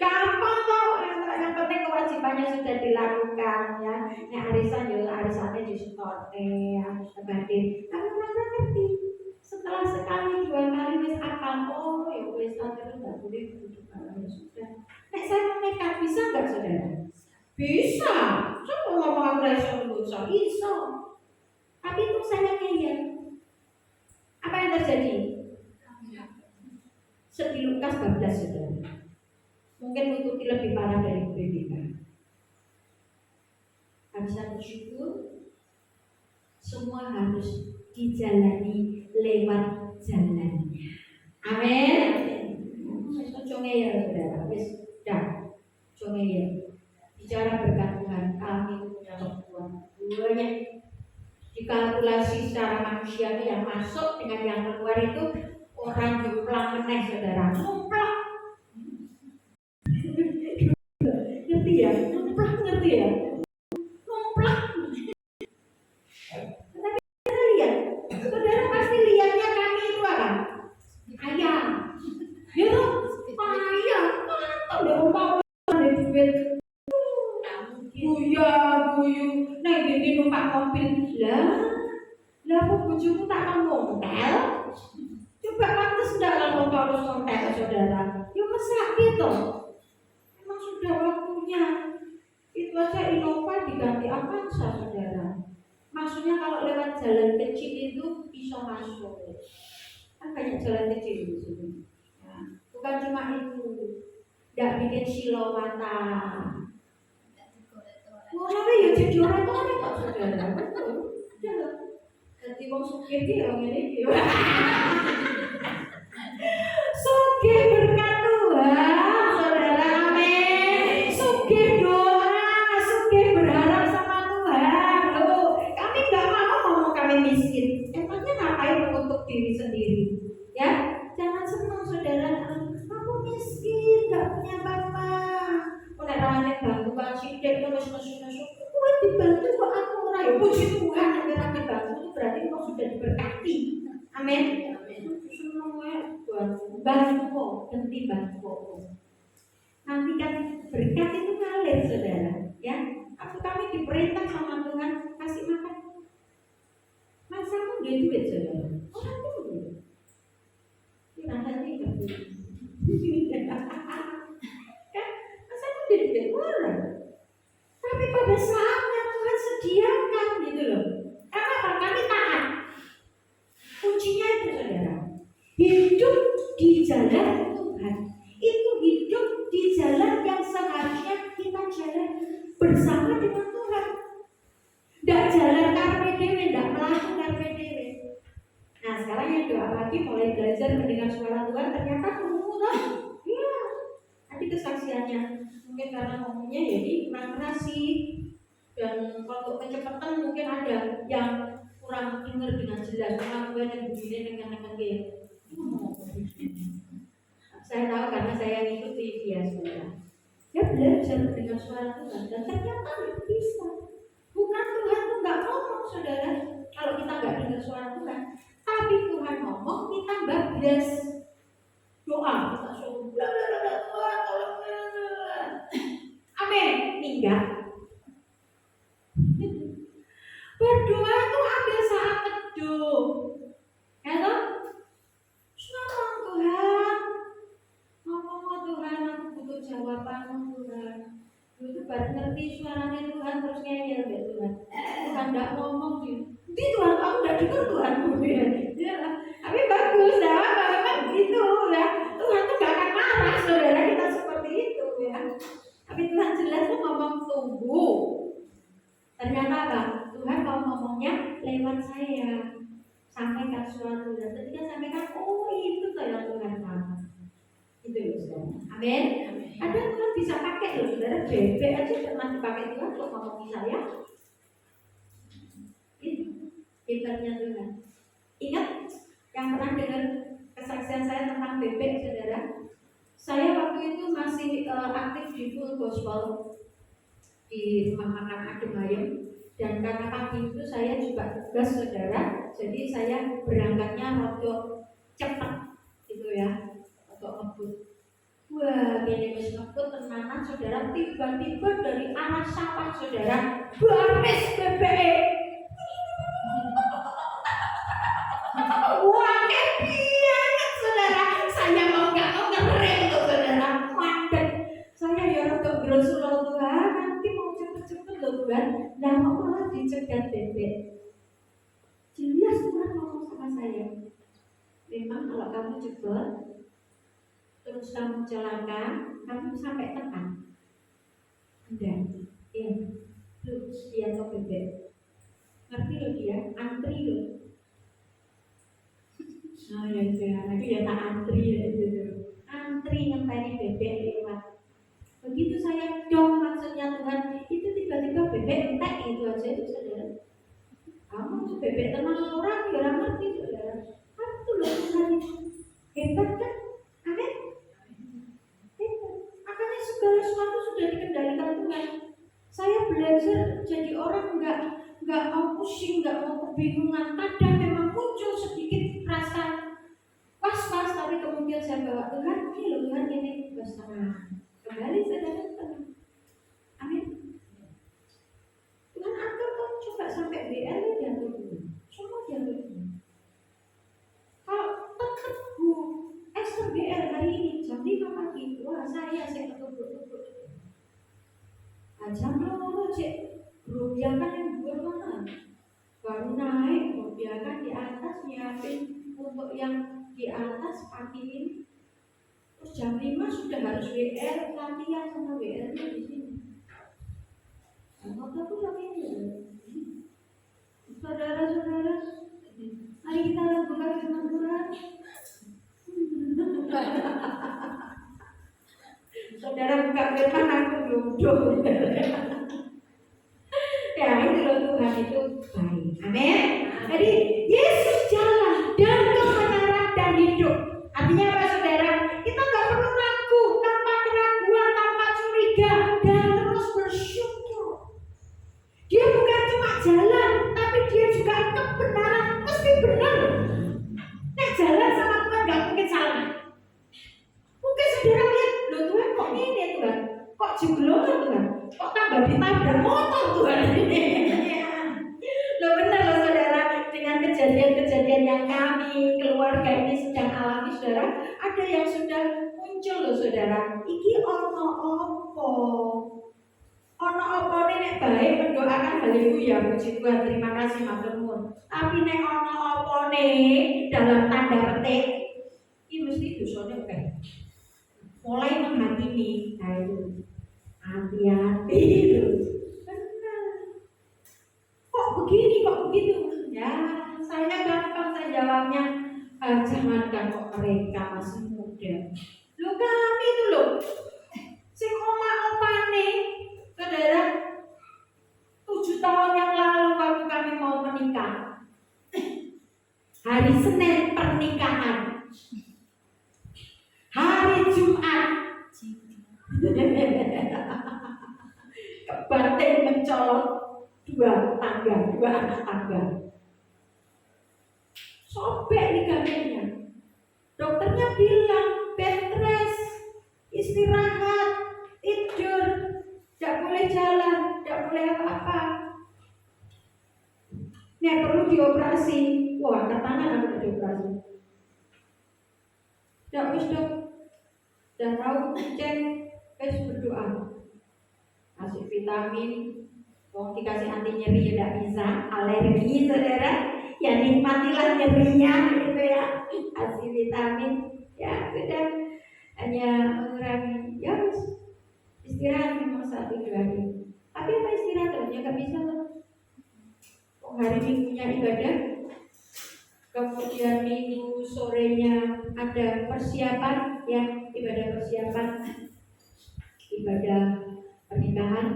[SPEAKER 2] Gampang kok, yang penting kewajibannya sudah dilakukan ya. Nek arisan yo arisane disetorke, harus batin. Tapi mereka ngerti. Setelah sekali dua kali wis akal, oh ya wis terus nggak boleh begitu kalau ya sudah. Nek saya menekat bisa nggak saudara? Bisa. Coba ngomong aku iso dosa, iso. Tapi itu saya ngeyel. Apa yang terjadi? Sedih Lukas 14 saudara. Mungkin nututi lebih parah dari BBK. Harusnya bersyukur. Semua harus dijalani lewat jalannya. Amin. Ojo ngeyel saudara. Wis dah. Ojo ngeyel. Bicara berkat Tuhan, kami punya kemampuan banyak. Dikalkulasi secara manusiawi yang masuk dengan yang keluar itu orang jumlah meneh saudara. Numplak. Ngerti ya? Numplak ngerti ya? Numplak. Tapi saudara lihat, saudara pasti lihatnya kami itu apa? Ayam. Ya tuh, ayam. Mantap deh, mau ada duit. Guyu, nah gini numpak mobil lah kok bojomu tak kan ngomel? Coba pantes ndak kalau harus kontak saudara? Yuk mesra gitu. Memang sudah waktunya. Itu aja Innova diganti Avanza saudara. Maksudnya kalau lewat jalan kecil itu bisa masuk. Kan banyak jalan kecil di sini. Nah, bukan cuma itu. Ndak bikin silo mata. Mulane ya jadi orang tua nek kok saudara. Dadi wong sugih iki ya ngene iki. Sugih berkat Tuhan, saudara. Amin. puji Tuhan, rame banget itu berarti kau sudah diberkati. Amin. Seneng ya Tuhan. Bantu, ganti bantu. Nanti kan berkat itu ngalir saudara, ya. Waktu kami diperintah sama Tuhan kasih makan, masa aku udah duit saudara, orang tuh kita nanti kan, masa aku udah duit orang, tapi pada saatnya Tuhan sediakan gitu loh. Karena apa? Kami taat. Kuncinya itu saudara, hidup di jalan Tuhan itu hidup di jalan yang seharusnya kita jalan bersama dengan Tuhan. Tidak jalan karpe dewe, tidak melakukan karpe dewe. Nah sekarang yang doa lagi mulai belajar mendengar suara Tuhan, ternyata kemudian ya nanti kesaksiannya mungkin karena ngomongnya jadi kurang nasi, dan kalau kecepatan mungkin ada yang kurang dengar dengan jelas. Cuma gue yang begini dengan dia. Saya tahu karena saya ngikuti dia saudara. Dia belajar mendengar suara Tuhan dan ternyata dia bisa. Bukan Tuhan tuh nggak ngomong saudara. Kalau kita nggak dengar suara Tuhan, tapi Tuhan ngomong kita bablas doa. Kita suruh bla bla bla Tuhan tolong. Amin. Enggak. Berdoa itu ambil saat teduh. Ya toh? Ngomong Tuhan. Ngomong Tuhan, aku butuh jawabanmu Tuhan. Itu baru ngerti suaranya Tuhan terus ngeyel ya Tuhan. Tuhan tidak ngomong sih. Di Tuhan kamu tidak dengar Tuhanmu ya. Tapi bagus ya, memang gitu ya. Tuhan tuh gak akan marah saudara kita seperti itu ya. Tapi Tuhan jelas tuh ngomong tunggu. Ternyata apa? Tuhan kalau ngomongnya lewat saya. Sampaikan suatu dan ketika sampaikan, oh itu tuh yang Tuhan mau. Itu ya saudara. Amin. Ada Tuhan bisa pakai loh saudara, bebek aja pernah dipakai Tuhan untuk ngomongin saya. Itu hebatnya Tuhan. Ingat yang pernah dengar kesaksian saya tentang bebek saudara? Saya waktu itu masih aktif di Full Gospel di rumah makan Adem Ayem, dan karena pagi itu saya juga tugas saudara, jadi saya berangkatnya waktu cepat gitu ya untuk ngebut. Wah, ini wis ngebut tenanan saudara, tiba-tiba dari arah sawah saudara baris bebek. Wah, banget saudara, saya mau nggak mau ngerem tuh saudara, mandet. Saya ya untuk berusul Tuhan, nanti mau cepet-cepet loh Tuhan, nah mau malah dicegat bebek. Jelas Tuhan ngomong sama saya, memang kalau kamu cepet terus kamu celaka, kamu sampai tekan. Enggak, ya, terus dia ke bebek. Ngerti loh dia, antri loh. Oh ya jangan, aku ya tak antri ya gitu. Antri yang tadi bebek lewat. Begitu saya dong maksudnya Tuhan, itu tiba-tiba bebek entek itu aja itu saudara. Kamu tuh bebek tenang orang, ya orang ngerti saudara. Kamu tuh loh Tuhan itu hebat kan? Amin. Hebat. Makanya segala sesuatu sudah dikendalikan Tuhan. Saya belajar jadi orang nggak mau pusing, nggak mau kebingungan. Kadang memang muncul sedikit rasa was-was, tapi kemudian saya bawa Tuhan, ini loh Tuhan ini bebas tenang. Kembali saudara tenang. Amin. Tuhan atur kamu coba sampai BR diatur dulu. Semua diatur dulu. Kalau tetap Bu Esther BR hari ini jam 5 pagi, wah saya ketubuk-tubuk. Nah, jam 2 cek berubiakan yang dua mana? Baru naik, berubiakan di atas nyiapin untuk yang di atas pagi ini. Terus jam 5 sudah harus WR, latihan sama WR-nya di sini. Nah, aku lagi ini. Saudara-saudara, mari kita lakukan firman Tuhan. Saudara buka firman, aku duduk. Ya itu loh Tuhan itu baik. Amin. Jadi Yesus jalan dan kebenaran dan hidup. Artinya apa saudara? Kita nggak perlu ragu, tanpa keraguan, tanpa curiga, dan terus bersyukur. Dia bukan cuma jalan, kok jeblongan Tuhan, kok tambah ditabrak motor Tuhan. Loh benar loh saudara, dengan kejadian-kejadian yang kami keluarga ini sedang alami saudara, ada yang sudah muncul loh saudara. Iki ono opo nek baik mendoakan haleluya puji Tuhan, terima kasih matur nuwun. Tapi nek ono opone dalam tanda petik ini mesti dosanya oke. Mulai menghakimi, nah itu hati-hati itu. Benar. Kok begini, kok begitu? Ya, saya gampang saya jawabnya. Jangankan kok mereka masih muda. Lu kami itu loh, sing oma-opane, saudara, 7 tahun yang lalu waktu kami mau menikah, hari Senin pernikahan, hari Jumat kebanting mencolot 2 anak tangga, sobek ligamentnya. Dokternya bilang bed rest, istirahat, tidur, tidak boleh jalan, tidak boleh apa-apa. Nek perlu dioperasi, wah katanya aku dioperasi. Tidak wis dok, dan tahu cek, wis berdoa, kasih vitamin, mau dikasih anti nyeri ya tidak bisa, alergi saudara, ya nikmatilah nyerinya gitu ya, kasih vitamin, ya sudah hanya mengurangi, ya istirahat memang 1-2 hari. Tapi apa istirahatnya nggak bisa loh. Hari minggunya ibadah, kemudian minggu sorenya ada persiapan, ya ibadah persiapan, ibadah pernikahan,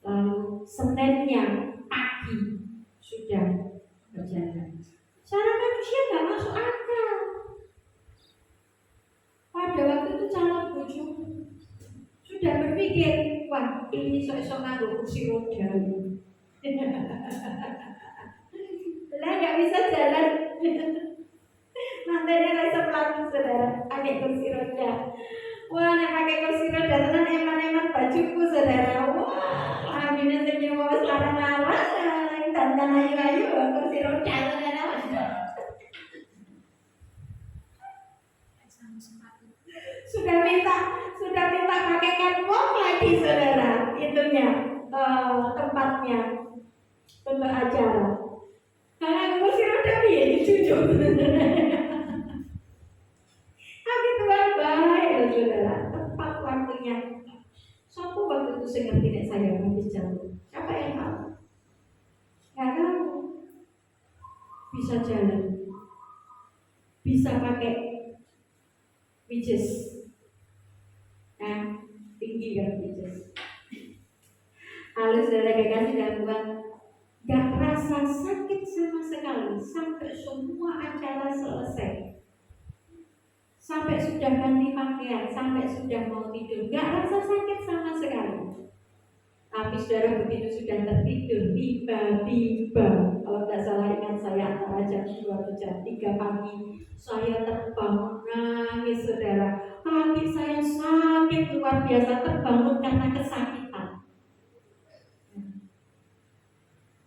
[SPEAKER 2] lalu Seninnya pagi sudah berjalan. Cara manusia nggak masuk akal. Pada waktu itu calon bojoku sudah berpikir, wah ini sok-sok nganggo kursi roda. Lah nggak bisa jalan. Mantannya nggak bisa pelan saudara, pakai kursi roda. Wah, nek pakai kursi roda tenan eman-eman bajuku saudara. Wah, amine sing nyewa wis larang-larang, dandan ayu-ayu kursi roda saudara. Sudah minta pakai catwalk lagi saudara, itunya tempatnya untuk acara. Karena kursi roda ya dijunjung. Tapi Tuhan baik saudara, tepat waktunya. Siapa waktu itu saya ngerti nek saya habis jalan? Siapa yang tahu? Nggak tahu. Bisa jalan, bisa pakai pijis, tinggi kan pijis. Halus saudara kekasih dan Tuhan, gak rasa sakit sama sekali sampai semua acara selesai, sampai sudah ganti pakaian, sampai sudah mau tidur, gak rasa sakit sama sekali. Tapi saudara begitu sudah tertidur, tiba-tiba, kalau tidak salah ingat saya antara jam 2 atau jam 3 pagi, saya terbangun nangis saudara. Kaki saya sakit luar biasa, terbangun karena kesakitan.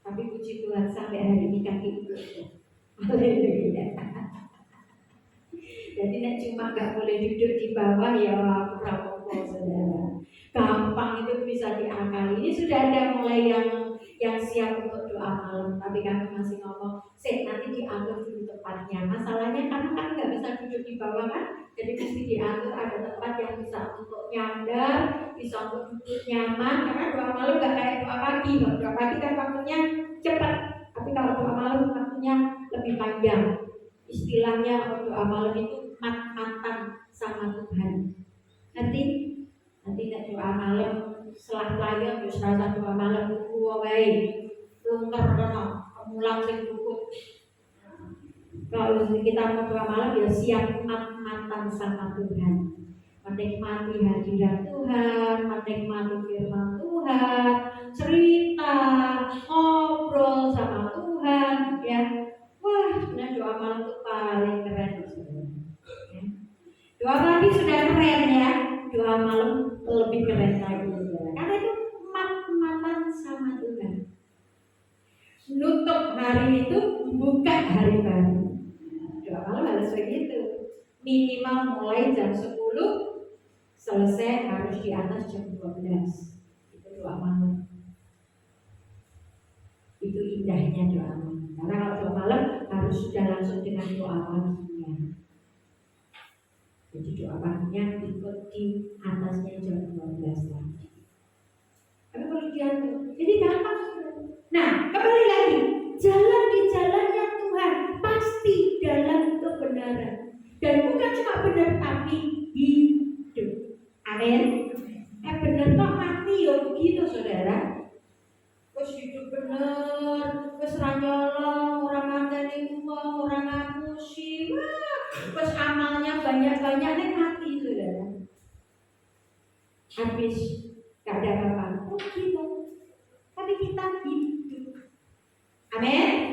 [SPEAKER 2] Tapi puji Tuhan sampai hari ini kaki itu. Haleluya. Jadi nek cuma nggak boleh duduk di bawah ya apa-apa saudara. Gampang itu bisa diakali. Ini sudah ada mulai yang siap untuk doa malam, tapi kami masih ngomong, nanti diatur dulu tempatnya. Masalahnya karena kan nggak bisa duduk di bawah kan, jadi mesti diatur ada tempat yang bisa untuk nyandar, bisa untuk duduk nyaman. Karena doa malam nggak kayak doa pagi. Kalau doa pagi kan waktunya cepat, tapi kalau doa malam waktunya lebih panjang. Istilahnya doa malam itu mat-matan sama Tuhan. Nanti doa malam setelah pelayan terus rasa doa malam buku wae lungker kono mulang sing cukup. Kalau kita mau doa malam ya siap mat-matan sama Tuhan, menikmati hadirat Tuhan, menikmati firman Tuhan, cerita, ngobrol sama Tuhan ya. Wah, sebenarnya doa malam itu paling keren ya. Doa pagi sudah keren ya, doa malam lebih keren lagi. Minimal mulai jam 10, selesai harus di atas jam 12. Itu doa malam. Itu indahnya doa malam. Karena kalau doa malam harus sudah langsung dengan doa paginya. Jadi doa paginya ikut di atasnya jam 12 lagi. Tapi kalau diatur, jadi gampang. Nah, kembali lagi, jalan di jalannya Tuhan pasti dalam kebenaran. Dan bukan cuma benar tapi hidup. Amin. Benar kok mati ya begitu saudara. Wes hidup bener, wes ra nyolong, ora ngandani uang, ora ngapusi, wes amalnya banyak-banyak nek mati saudara. Habis gak ada apa-apa. Oh gitu. Tapi kita hidup. Amin.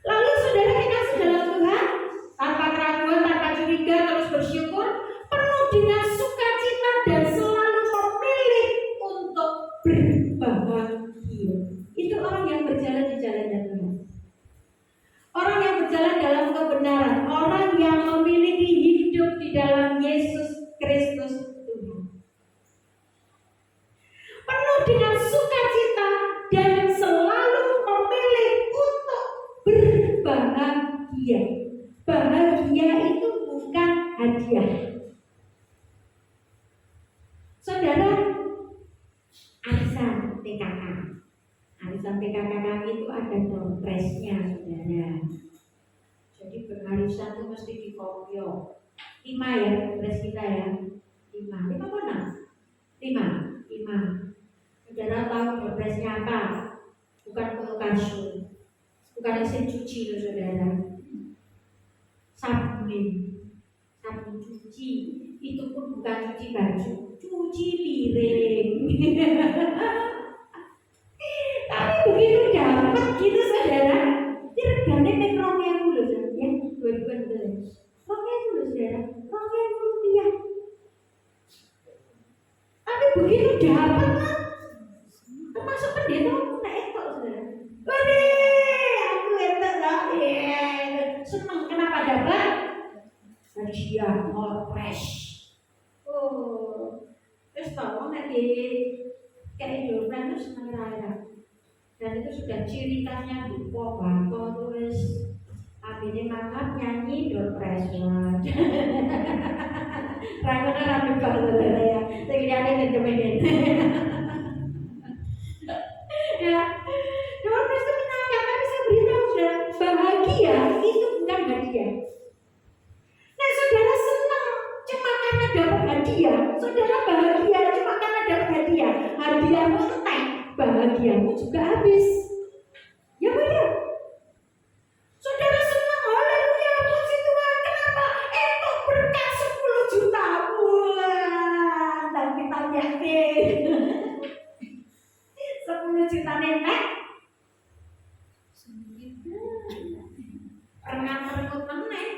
[SPEAKER 2] Lalu saudara dikasih dalam Tuhan tanpa keraguan, tanpa curiga, terus bersyukur, penuh dengan sukacita dan selalu memilih untuk berbahagia. Itu orang yang berjalan di jalannya Tuhan. Orang yang berjalan dalam kebenaran, orang yang memiliki hidup di dalam Yesus Kristus Tuhan. Penuh dengan sukacita dan selalu memilih untuk berbahagia. Bahagia itu bukan hadiah. Saudara, arisan PKK. Arisan PKK kami itu ada doorpress-nya, saudara. Jadi berarisan itu mesti dikopiok. 5 ya, doorpress kita ya. 5 mana? 5. Saudara tahu doorpress-nya apa? Bukan penuh kasur, bukan mesin cuci loh saudara. Sabun cuci, itu pun bukan cuci baju, cuci piring. Tapi begitu dapat gitu saudara, regane mek 2.000 loh ya, 2012. 2.000 loh saudara, 2.000 rupiah. Tapi begitu dapat kan, termasuk pendeta nek etok saudara. Waduh, aku etok lah, seneng kenapa dapat? Hadiah doorpress. Oh, terus tahu nek di kayak doorpress itu seneng raya. Dan itu sudah ciri khasnya buko bako tulis abine mangkat nyanyi doorpress lah. Rangkona rapi saudara ya, sekiranya ngejemenin. Ya, doorpress itu menyenangkan, tapi saya beritahu saudara, bahagia itu bukan hadiah. Nah, saudara senang cuma karena dapat hadiah, saudara bahagia cuma karena dapat hadiah, hadiahmu entek, bahagiamu juga habis. Ya benar. Saudara senang, haleluya, puji Tuhan, kenapa? Itu berkah 10 juta. Wah, dan kita yakin 10 juta nenek. Rengat-rengut meneh.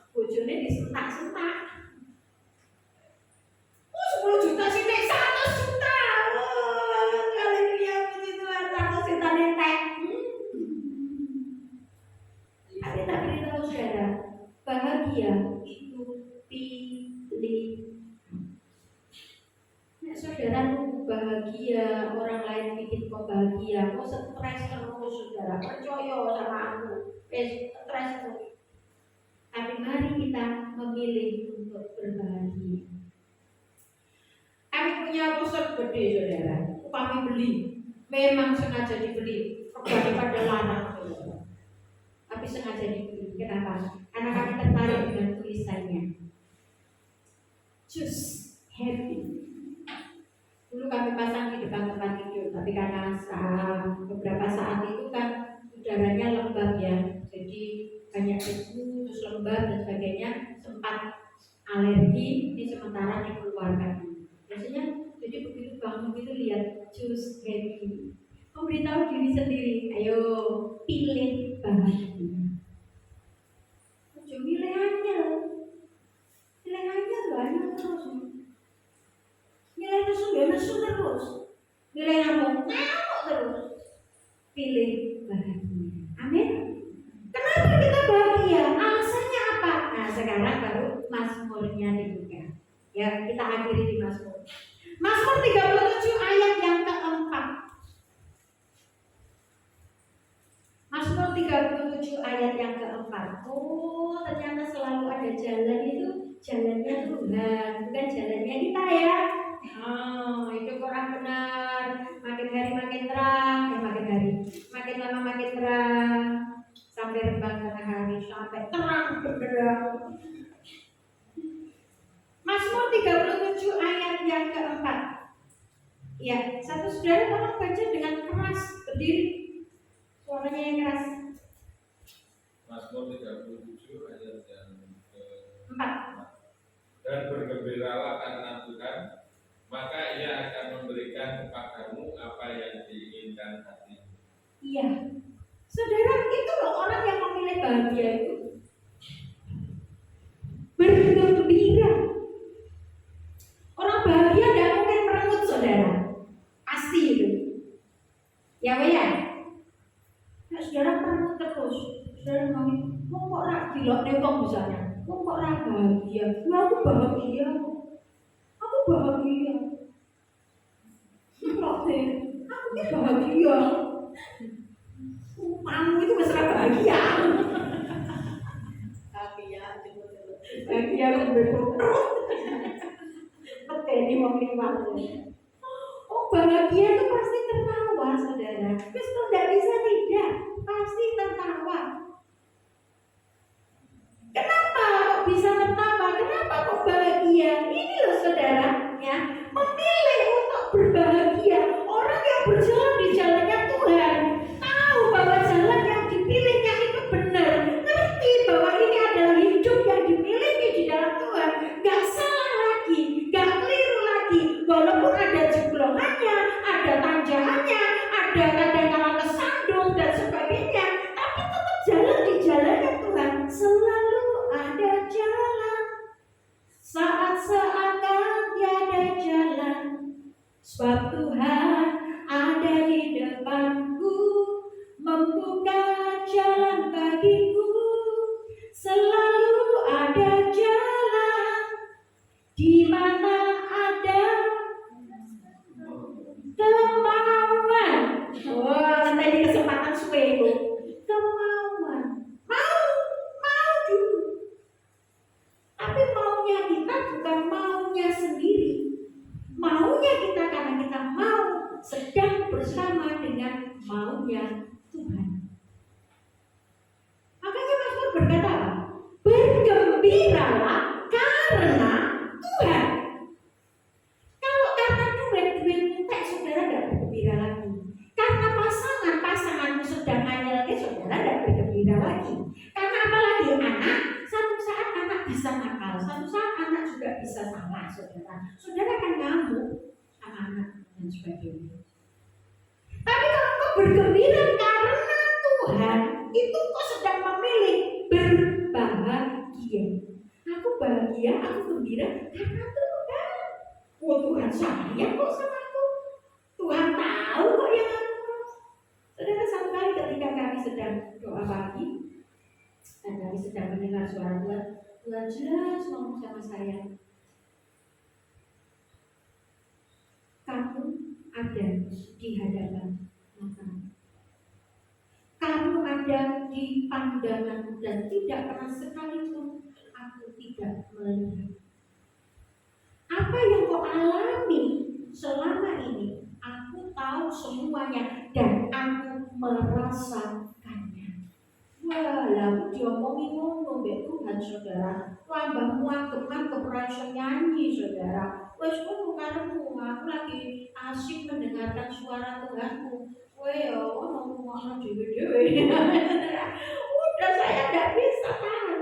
[SPEAKER 2] Bojone disentak-sentak. 10 juta sih nek 100 juta. Haleluya, puji Tuhan, 100 juta nenek. Tapi tak beritahu saudara, bahagia itu pilih. Nek saudara nunggu bahagia, orang lain bikin kok bahagia, kok stres terus saudara, percaya sama aku, stres terus. Tapi mari kita memilih untuk berbahagia. Kami punya pusat gede saudara, kami beli, memang sengaja dibeli, daripada larang saudara. Tapi sengaja dibeli, kenapa? Karena kami tertarik dengan tulisannya. Choose happy. Dulu kami pasang di depan tempat tidur, tapi karena beberapa saat itu kan udaranya lembab ya, jadi banyak debu, terus lembab dan sebagainya, sempat alergi, ini sementara dikeluarkan. Biasanya jadi begitu bangun itu lihat choose happy, memberitahu diri sendiri, ayo pilih bahagia. Jangan milih aja banyak terus. Nilai nesu terus, nilai ngamuk terus. Pilih bahagia. Amin. Kenapa kita bahagia? Ya, kita akhiri di Mazmur. Mazmur 37 ayat yang keempat. Mazmur 37 ayat yang keempat. Oh, ternyata selalu ada jalan itu jalannya Tuhan, bukan jalannya kita ya. Oh, itu kurang benar. Makin hari makin terang, makin lama makin terang. Sampai rembang tengah hari, sampai terang benderang. Mazmur 37 ayat yang keempat. Ya, satu saudara tolong baca dengan keras, berdiri. Suaranya yang keras.
[SPEAKER 4] Mazmur 37 ayat yang
[SPEAKER 2] Empat.
[SPEAKER 4] Dan bergembiralah karena Tuhan, maka Ia akan memberikan kepadamu apa yang diinginkan hatimu.
[SPEAKER 2] Iya, saudara, itu loh orang yang memilih bahagia itu bergembira. Orang bahagia tidak mungkin merengut, saudara. Pasti itu. Ya, Pak ya. Nah, saudara merengut terus. Saudara ngomongin, mau kok rak dilok nempok misalnya. Mau kok rak bahagia. Nah, aku bahagia. Aku bahagia. Kok deh, aku ini bahagia. Kamu itu mesra bahagia. Bahagia berperut. Peteni mau waktu. Oh, bahagia itu pasti tertawa, saudara. Terus kalau tidak bisa tidak, pasti tertawa. Kenapa kok bisa tertawa? Kenapa kok bahagia? Ini loh saudara, ya, memilih untuk berbahagia. Orang yang berjalan di jalannya Tuhan tahu bahwa jalan yang dipilihnya itu benar, ngerti bahwa ini adalah hidup yang dimiliki di dalam Tuhan, gak salah lagi, gak keliru lagi, walaupun ada jeblongannya, ada tanjakannya, ada kadang-kala kesandung dan sebagainya, tapi tetap jalan di jalannya Tuhan. Selalu ada jalan saat seakan tiada jalan, sebab Tuhan ada di depanku, membuka jalan bagiku. Selalu ada jalan di mana ada kemauan. Wah, nanti kesempatan suwe itu. Kemauan. Mau dulu. Tapi maunya kita bukan maunya sendiri. Maunya kita karena kita mau sedang bersama dengan maunya Tuhan. Makanya Mazmur berkata apa? Bergembiralah karena Tuhan. Kalau karena duit entek, saudara tidak bergembira lagi. Karena pasanganmu sedang nganyelke, saudara tidak bergembira lagi. Karena apalagi anak, satu saat anak bisa nakal, satu saat anak juga bisa salah, saudara. Saudara akan ngamuk sama anak dan sebagainya. Tapi kalau kau bergembira karena Tuhan, itu kau sedang memilih berbahagia. Aku bahagia, aku gembira karena Tuhan. Oh, Tuhan sayang kok sama aku. Tuhan tahu kok yang aku mau. Saudara, satu kali ketika kami sedang doa pagi dan kami sedang mendengar suara Tuhan, Tuhan jelas ngomong sama saya. Kamu ada di hadapan matamu. Kamu ada di pandanganmu dan tidak pernah sekalipun aku tidak melihat. Apa yang kau alami selama ini, aku tahu semuanya dan aku merasakannya. Wah, lalu diomongi ngono mbek Tuhan, saudara. Lambah muangkep berasa nyanyi, saudara. Wes ngono karepmu, aku lagi asik mendengarkan suara Tuhanku. Weh, ono ngono dhewe-dhewe. Udah saya tidak bisa tahan.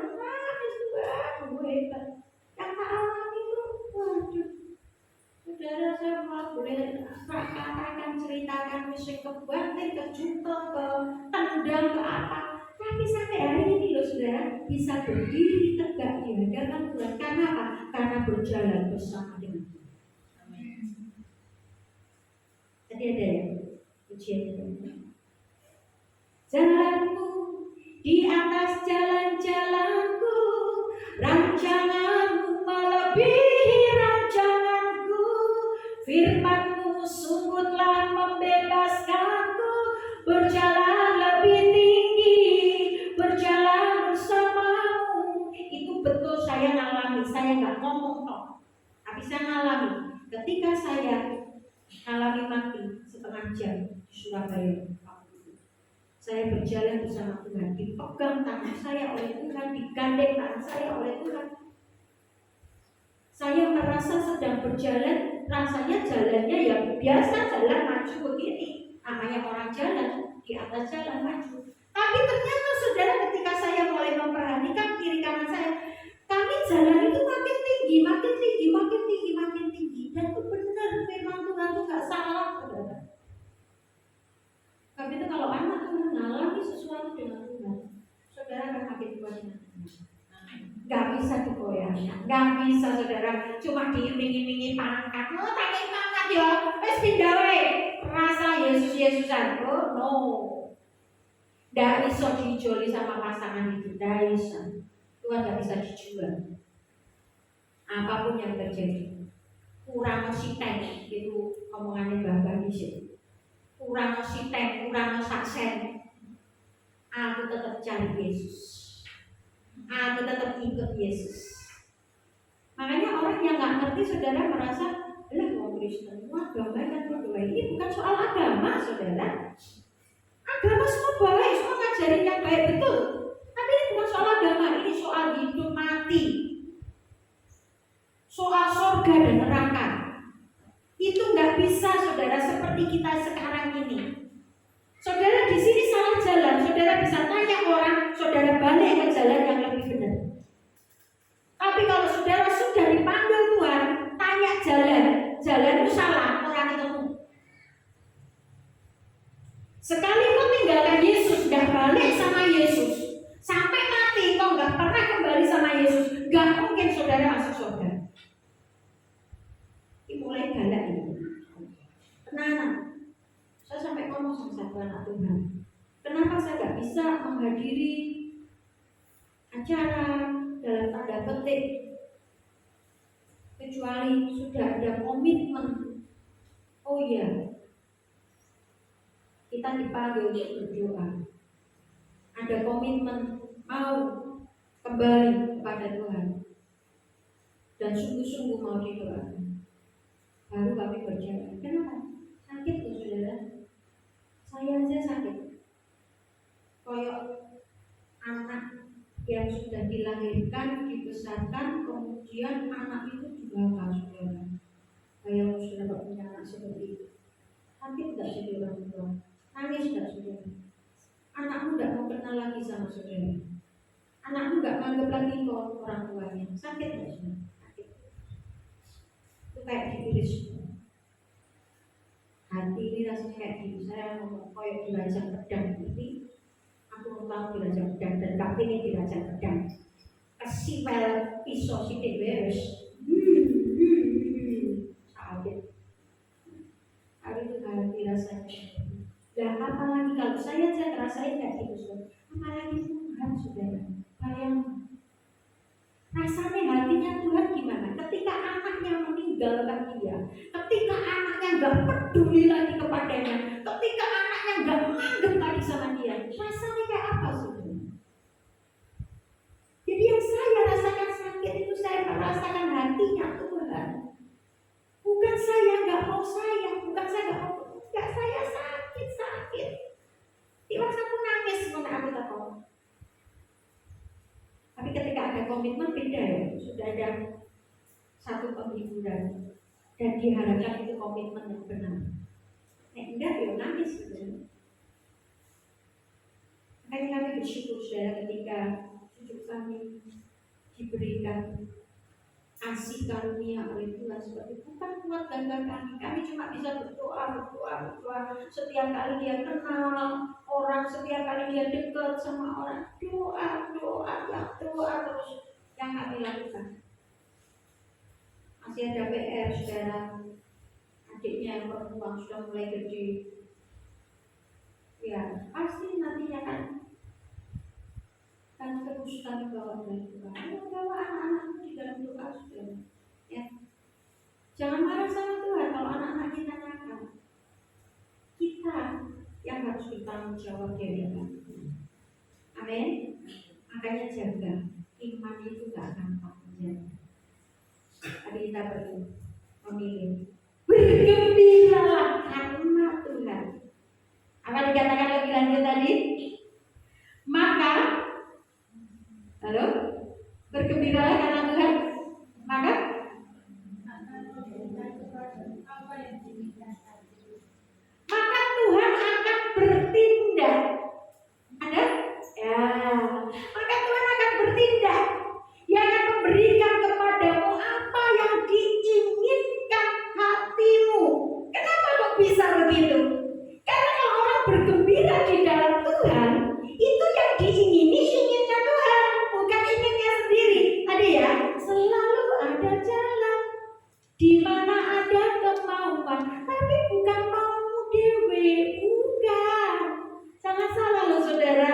[SPEAKER 2] Tuhan, hebat. Yang tak alami itu, waduh. Saudara, saya malah boleh katakan, ceritakan musik kebanting, kejutel, ke tendang, ke apa. Tapi sampai hari ini loh saudara, bisa berdiri tegak di hadapan Tuhan. Karena apa? Karena berjalan bersama dengan Tuhan. Tadi ada ya ujian itu. Jalanmu di atas jalan-jalanku, rancanganmu melebihi Firman-Mu sungguh telah membebaskanku, berjalan lebih tinggi, berjalan bersama-Mu. Itu betul saya ngalami, saya nggak ngomong kok, tapi saya ngalami. Ketika saya ngalami mati setengah jam di Surabaya, saya berjalan bersama Tuhan, dipegang tangan saya oleh Tuhan, digandeng tangan saya oleh Tuhan. Saya merasa sedang berjalan, rasanya jalannya ya biasa, jalan maju begini, namanya orang jalan di atas jalan maju. Tapi ternyata saudara, ketika saya mulai memperhatikan kiri kanan saya, kami jalan itu makin tinggi, makin tinggi, makin tinggi, makin tinggi. Dan itu benar, memang Tuhan itu gak salah, saudara. Tapi itu kalau anak Tuhan mengalami sesuatu dengan Tuhan, saudara akan makin kuat dengan Tuhan. Gak bisa digoyahkan, gak bisa saudara cuma diiming-imingi pangkat. Oh, tak pangkat ya, wes pindah wae. Rasa Yesus-Yesusan, oh no. Gak bisa dijoli sama pasangan itu, gak bisa. Tuhan gak bisa dijual. Apapun yang terjadi, kurang siteng itu omongannya Bapak Yesus. Kurang siteng, kurang saksen. Aku tetap cari Yesus. Aku tetap ikut Yesus. Makanya orang yang nggak ngerti saudara merasa, lah mau Kristen, agama kan berdua. Ini bukan soal agama saudara. Agama semua baik, semua ngajarin yang baik betul. Tapi ini bukan soal agama, ini soal hidup mati, soal surga dan neraka. Itu nggak bisa saudara seperti kita sekarang ini. Saudara di sini salah jalan, saudara bisa tanya orang, saudara balik ke jalan yang lebih benar. Tapi kalau saudara sudah dipanggil Tuhan, tanya jalan itu salah, orang ketemu. Sekali kau tinggalkan Yesus, gak balik sama Yesus, sampai mati kau gak pernah kembali sama Yesus, gak mungkin saudara masuk surga. Ini mulai galak ini. Tenang. Saya sampai ngomong sama satu anak Tuhan, kenapa saya gak bisa menghadiri acara dalam tanda petik kecuali sudah ada komitmen. Oh iya, kita dipanggil untuk berdoa, ada komitmen mau kembali kepada Tuhan dan sungguh-sungguh mau didoakan, baru kami berjalan. Kenapa? Sakit tuh saudara. Saya aja sakit. Koyok anak yang sudah dilahirkan, dibesarkan, kemudian anak itu dibakar saudara. Kayak saudara punya anak seperti itu. Sakit gak sih orang tua? Nangis gak saudara? Anakmu gak mau kenal lagi sama saudara. Anakmu gak menganggap lagi kau orang tuanya. Sakit gak saudara? Sakit. Itu kayak ditulis. Hati ini rasanya kayak gini, saya ngomong koyok dirajang pedang ini, aku mau tahu dirajang pedang dan gak pengen dirajang pedang. Kesipel pisau sidik beres, sakit. Hari itu hati rasanya. Dan apalagi kalau saya ngerasain kayak gitu, apalagi Tuhan saudara, bayang. Rasanya hatinya Tuhan gimana? Ketika anaknya meninggalkan dia, ketika anaknya gak peduli lagi kepadanya, ketika anaknya gak menganggap lagi sama dia, rasanya kayak apa saudara? Jadi yang saya rasakan sakit itu saya merasakan hatinya Tuhan. Bukan saya gak mau sayang, bukan saya gak mau, enggak, saya sakit. Tiba-tiba aku nangis karena aku tahu. Tapi ketika ada komitmen beda ya, sudah ada satu penghiburan dan diharapkan itu komitmen yang benar. Enggak ya nangis gitu. Makanya kami bersyukur saudara ketika cucu kami diberikan kasih karunia oleh Tuhan seperti bukan kuat gagah kami cuma bisa berdoa. Setiap kali dia kenal orang, setiap kali dia dekat sama orang, doa terus yang kami lakukan. Masih ada PR saudara, adiknya yang perempuan sudah mulai gede, ya pasti nantinya kan terus kami bawa dari Tuhan. Bawa anak-anakmu di dalam doa saudara. Ya, jangan marah sama Tuhan kalau anak tanggung jawab di hadapan Tuhan. Amin. Makanya jaga iman itu gak gampang menjaga. Tapi kita perlu memilih bergembiralah karena Tuhan. Apa dikatakan lebih lanjut tadi? Maka, halo, bergembiralah karena Tuhan. Maka Tuhan akan bertindak. Ada? Ya. Maka Tuhan akan bertindak. Dia akan memberikan kepadamu apa yang diinginkan hatimu. Kenapa kok bisa begitu? Karena kalau orang bergembira di dalam Tuhan, itu yang diingini inginnya Tuhan, bukan inginnya sendiri. Tadi ya, selalu ada jalan di mana ada kemauan, tapi bukan maumu dewe, bukan. Jangan salah loh saudara.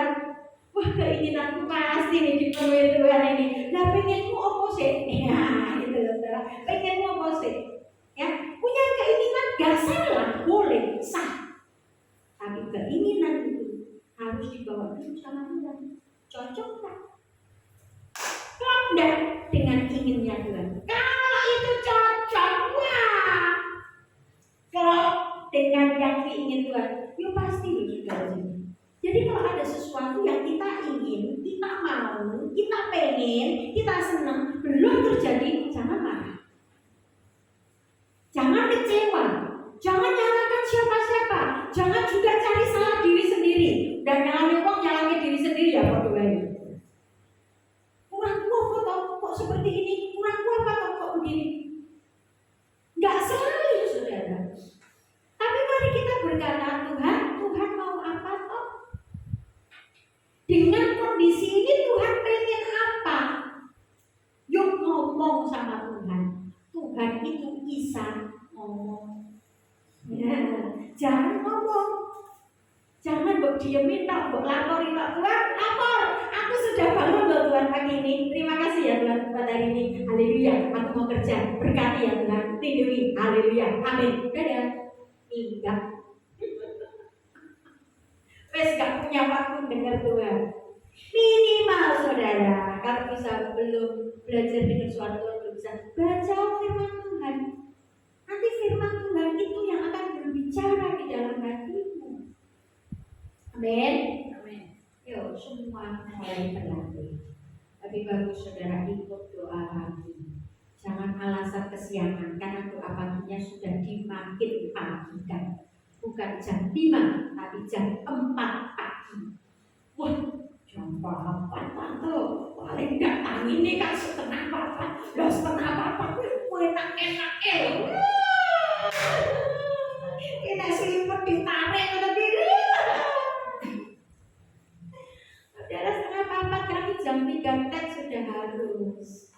[SPEAKER 2] Wah, keinginanku pasti nih dipenuhi Tuhan ini. Nah, pengenmu apa sih? Ya, gitu loh saudara. Pengenmu apa sih? Ya, punya keinginan gak salah, boleh, sah. Tapi keinginan itu harus dibawa ke jalan Tuhan. Cocok tak? Klop enggak dengan inginnya Tuhan? Kalau itu cocok, wah, klop dengan yang diingin Tuhan, ya pasti loh saudara. Jadi kalau ada sesuatu yang kita ingin, kita mau, kita pengen, kita senang, belum terjadi, jangan marah. Jangan kecewa. Jangan nyalahkan siapa-siapa. Jangan juga cari salah diri sendiri. Dan nyalahin diri sendiri ya Pak Doa. Kurangku apa toh kok seperti ini? Kurangku apa toh kok begini? Gak selalu saudara. Tapi mari kita berkata Tuhan mau apa toh? Dengan kondisi ini Tuhan pengen apa? Yuk ngomong sama Tuhan. Tuhan itu bisa ngomong. Ya, jangan ngomong. Jangan mbok diemin tak, mbok lapori tak. Tuhan, lapor. Aku sudah bangun loh Tuhan pagi ini. Terima kasih ya Tuhan buat hari ini. Haleluya. Aku mau kerja. Berkati ya Tuhan. Lindungi. Haleluya. Amin. Dadah. Enggak. Wes gak punya waktu dengar Tuhan. Minimal saudara, kalau bisa belum belajar dengan suara Tuhan, belum bisa baca firman Tuhan. Nanti firman Tuhan itu yang akan berbicara di dalam hatimu. Amin. Amin. Yuk semua mulai berlatih. Tapi bagus saudara ikut doa pagi. Jangan alasan kesiangan karena doa paginya sudah dimakin pagikan. Bukan jam 5 tapi jam 4 pagi. Wah, jam 4 tante paling datang ini kan setengah 4. Loh setengah 4 enak-enak enak selimut ditarik ke diri. Saudara setengah 4 kami jam 3 tek sudah harus.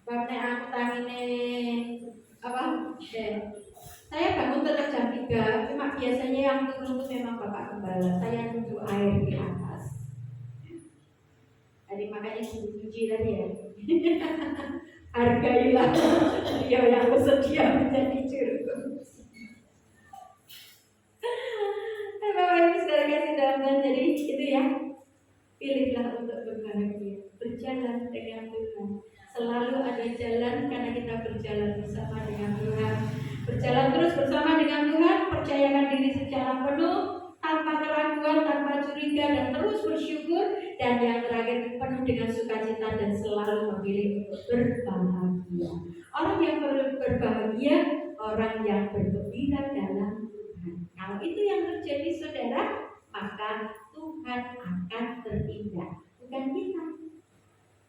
[SPEAKER 2] Karena aku tangine apa? Saya bangun tetap jam 3. Cuma biasanya yang turun itu memang Bapak Gembala. Saya nunggu air di atas. Jadi makanya cuci tadi ya. Hargailah dia yang bersedia menjadi juru. Bapak Ibu saudara kasih dalam Tuhan, jadi itu ya. Pilihlah untuk berbahagia, berjalan dengan Tuhan. Selalu ada jalan karena kita berjalan bersama dengan Tuhan. Berjalan terus bersama dengan Tuhan, percayakan diri secara penuh, tanpa keraguan, tanpa curiga, dan terus bersyukur. Dan yang terakhir, penuh dengan sukacita dan selalu memilih untuk berbahagia. Orang yang berbahagia, orang yang bergembira dalam Tuhan. Kalau itu yang terjadi saudara, maka Tuhan akan bertindak, bukan kita.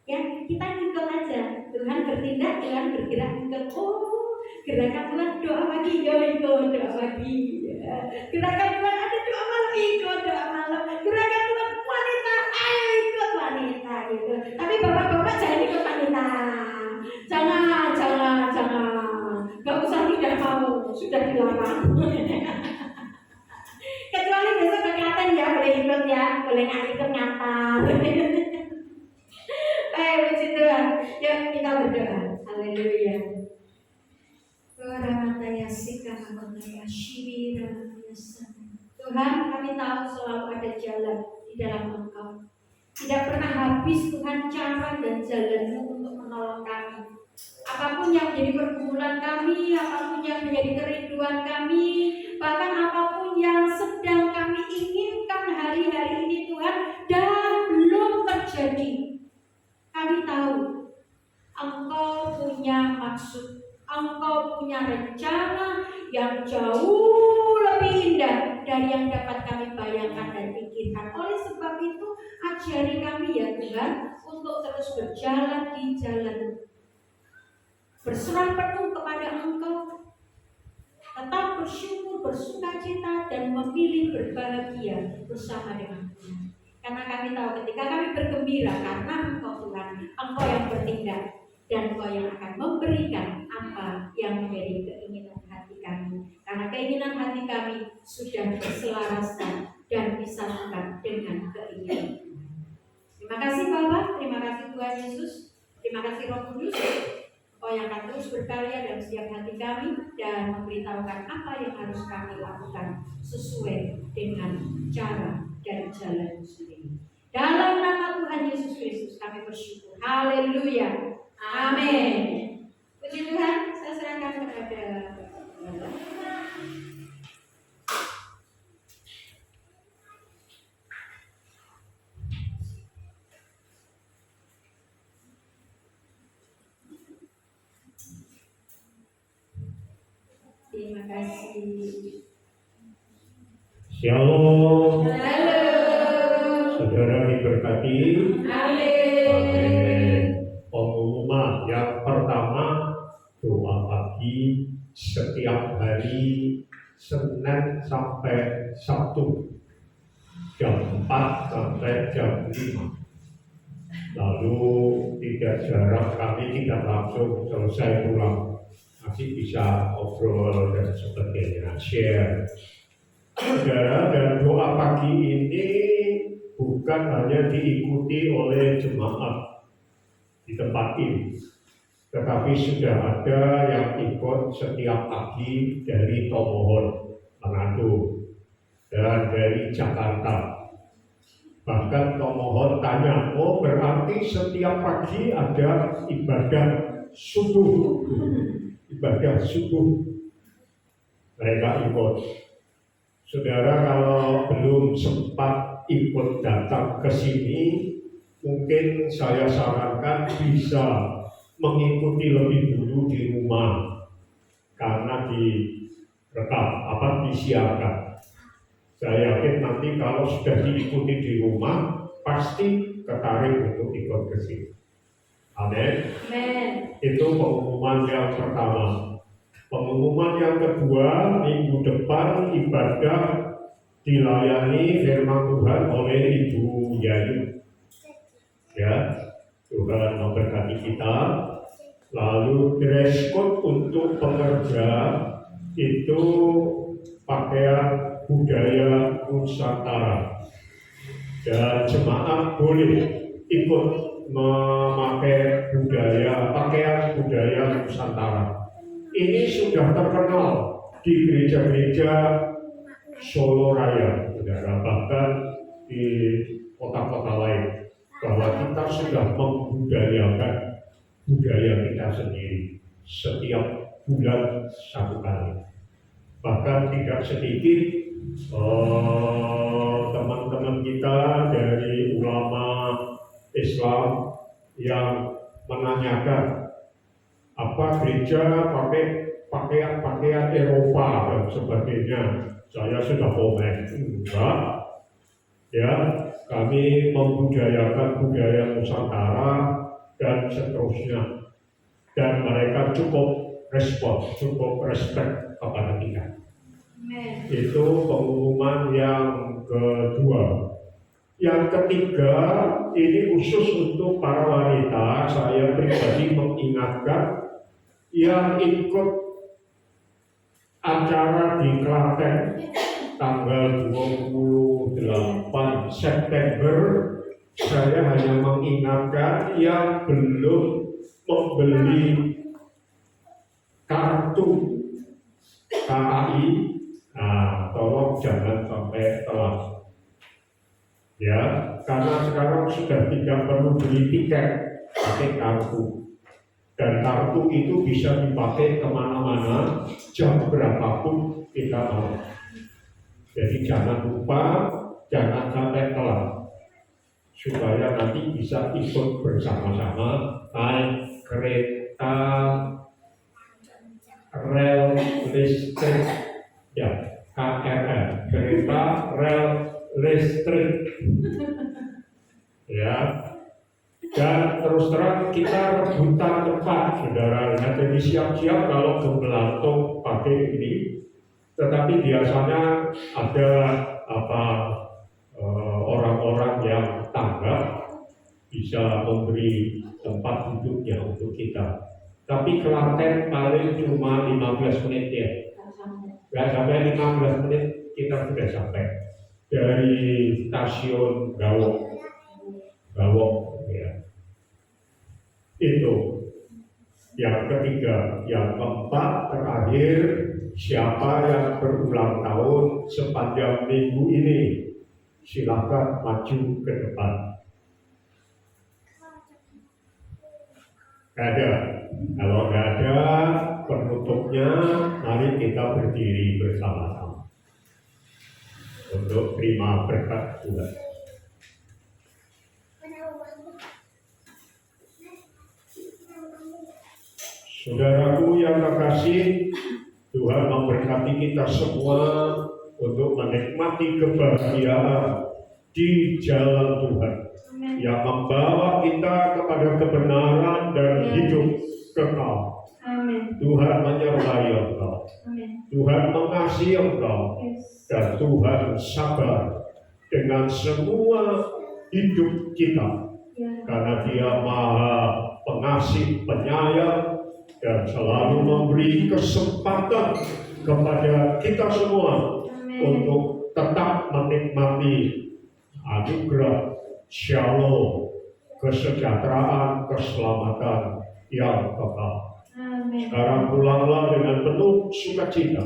[SPEAKER 2] Ya, kita ikut aja. Tuhan bertindak, Tuhan bergerak ikut. Oh, gerakan Tuhan doa pagi, yo ikut doa pagi. Ya. Gerakan Tuhan ada doa malam, ikut doa malam. Gerakan Tuhan wanita, ayo ikut wanita gitu. Tapi bapak-bapak jangan ikut wanita. Jangan. Gak usah tidak mau, sudah dilarang. Kecuali besok kelihatan ya, boleh ikut ya, boleh nggak ikut ngantar. Puji Tuhan. Yuk kita berdoa. Haleluya. Doa matanya sih Tuhan, kami tahu selalu ada jalan di dalam Engkau. Tidak pernah habis Tuhan cara dan jalan-Mu untuk menolong kami. Apapun yang menjadi pergumulan kami, apapun yang menjadi kerinduan kami, bahkan apapun yang sedang kami inginkan hari-hari ini Tuhan dan belum terjadi, kami tahu Engkau punya maksud, Engkau punya rencana yang jauh lebih indah dari yang dapat kami bayangkan dan pikirkan. Oleh sebab itu, ajari kami ya Tuhan untuk terus berjalan di jalan, berserah penuh kepada Engkau, tetap bersyukur, bersukacita, dan memilih berbahagia bersama dengan Tuhan. Karena kami tahu ketika kami bergembira karena Engkau Tuhan, Engkau yang bertindak dan Engkau yang akan memberikan apa yang menjadi keinginan hati kami. Karena keinginan hati kami sudah berselaraskan dan disatukan dengan keinginan Tuhan. Terima kasih Bapak, terima kasih Tuhan Yesus, terima kasih Roh Kudus. Engkau yang akan terus berkarya dalam setiap hati kami dan memberitahukan apa yang harus kami lakukan sesuai dengan cara dan jalan sendiri. Dalam nama Tuhan Yesus Kristus kami bersyukur. Haleluya. Amin. Puji Tuhan, saya serahkan kepada Bapak. Terima kasih.
[SPEAKER 1] Shalom.
[SPEAKER 2] Halo.
[SPEAKER 1] Saudara diberkati.
[SPEAKER 2] Amin.
[SPEAKER 1] Pengumuman yang pertama, doa pagi setiap hari Senin sampai Sabtu jam 4 sampai jam 5. Lalu tidak jarang kami tidak langsung selesai pulang, masih bisa ngobrol dan sebagainya, share. Saudara, dan doa pagi ini bukan hanya diikuti oleh jemaat di tempat ini, tetapi sudah ada yang ikut setiap pagi dari Tomohon, Manado, dan dari Jakarta. Bahkan Tomohon tanya, oh berarti setiap pagi ada ibadah subuh. Ibadah subuh. Mereka ikut. Saudara, kalau belum sempat ikut datang ke sini, mungkin saya sarankan bisa mengikuti lebih dulu di rumah, karena disiarkan. Saya yakin nanti kalau sudah diikuti di rumah, pasti tertarik untuk ikut ke sini. Amin. Itu pengumuman yang pertama. Pengumuman yang kedua, minggu depan ibadah dilayani firman Tuhan oleh Ibu Yayu. Ya, Tuhan memberkati kita. Lalu dress code untuk pekerja itu pakaian budaya Nusantara. Dan jemaat boleh ikut memakai pakaian budaya Nusantara. Ini sudah terkenal di gereja-gereja Solo Raya, saudara, bahkan di kota-kota lain, bahwa kita sudah membudayakan budaya kita sendiri setiap bulan satu kali. Bahkan tidak sedikit teman-teman kita dari ulama Islam yang menanyakan, apa gereja pakai pakaian Eropa dan sebagainya. Saya sudah komen, enggak. Ya, kami membudayakan budaya Nusantara dan seterusnya. Dan mereka cukup respect kepada kita. Itu pengumuman yang kedua. Yang ketiga, ini khusus untuk para wanita. Saya pribadi mengingatkan yang ikut acara di Klaten tanggal 28 September, saya hanya mengingatkan yang belum membeli kartu KAI, nah, tolong jangan sampai telat. Ya, karena sekarang sudah tidak perlu beli tiket, pakai kartu. Dan kartu itu bisa dipakai kemana-mana, jam berapapun kita mau. Jadi jangan lupa, jangan sampai telat. Supaya nanti bisa ikut bersama-sama naik kereta rel listrik, ya, KRL, kereta rel listrik. Ya, dan terus terang kita rebutan tempat, saudara. Jadi siap-siap kalau gemelantung pakai ini. Tetapi biasanya ada orang-orang yang tanggap bisa memberi tempat duduknya untuk kita. Tapi Klaten paling cuma 15 menit ya. Nggak sampai 15 menit kita sudah sampai dari stasiun Gawok ya. Itu yang ketiga. Yang keempat terakhir, siapa yang berulang tahun sepanjang minggu ini silakan maju ke depan. Ada, kalau nggak ada penutupnya, mari kita berdiri bersama-sama untuk terima berkat Tuhan. Saudaraku yang terkasih, Tuhan memberkati kita semua untuk menikmati kebahagiaan di jalan Tuhan yang membawa kita kepada kebenaran dan hidup kekal. Tuhan menyertai engkau, Tuhan mengasihi engkau, dan Tuhan sabar dengan semua hidup kita, karena Dia Maha Pengasih, Penyayang, dan selalu memberi kesempatan kepada kita semua untuk tetap menikmati anugerah shalom, kesejahteraan, keselamatan yang kekal. Sekarang pulanglah dengan penuh sukacita.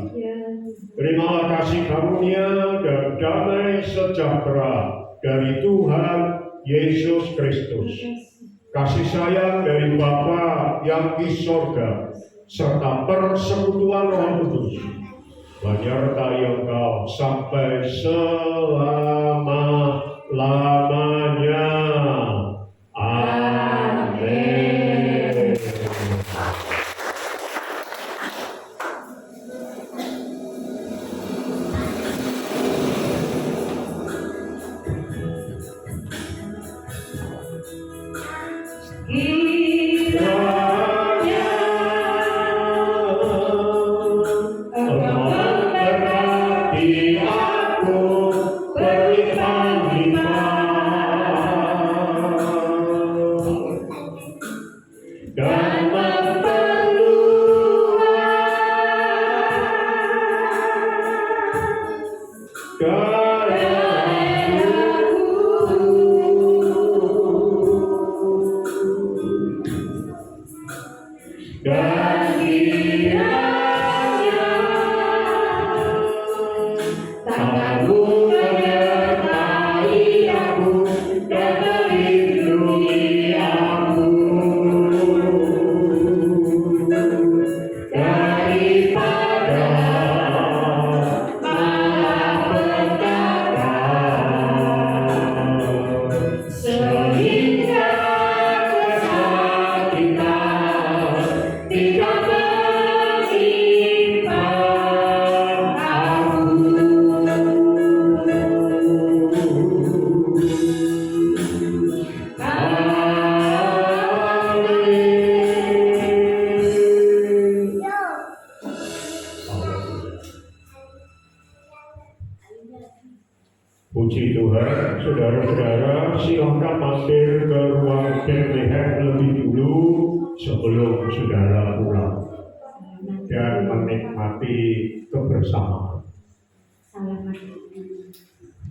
[SPEAKER 1] Terimalah kasih karunia dan damai sejahtera dari Tuhan Yesus Kristus, kasih sayang dari Bapa yang di sorga, serta persekutuan Roh Kudus menyertai engkau sampai selama-lamanya. Amin. Puji Tuhan, saudara-saudara, silakan mampir ke ruang Bethlehem lebih dulu sebelum saudara pulang dan menikmati kebersamaan.
[SPEAKER 2] Salam.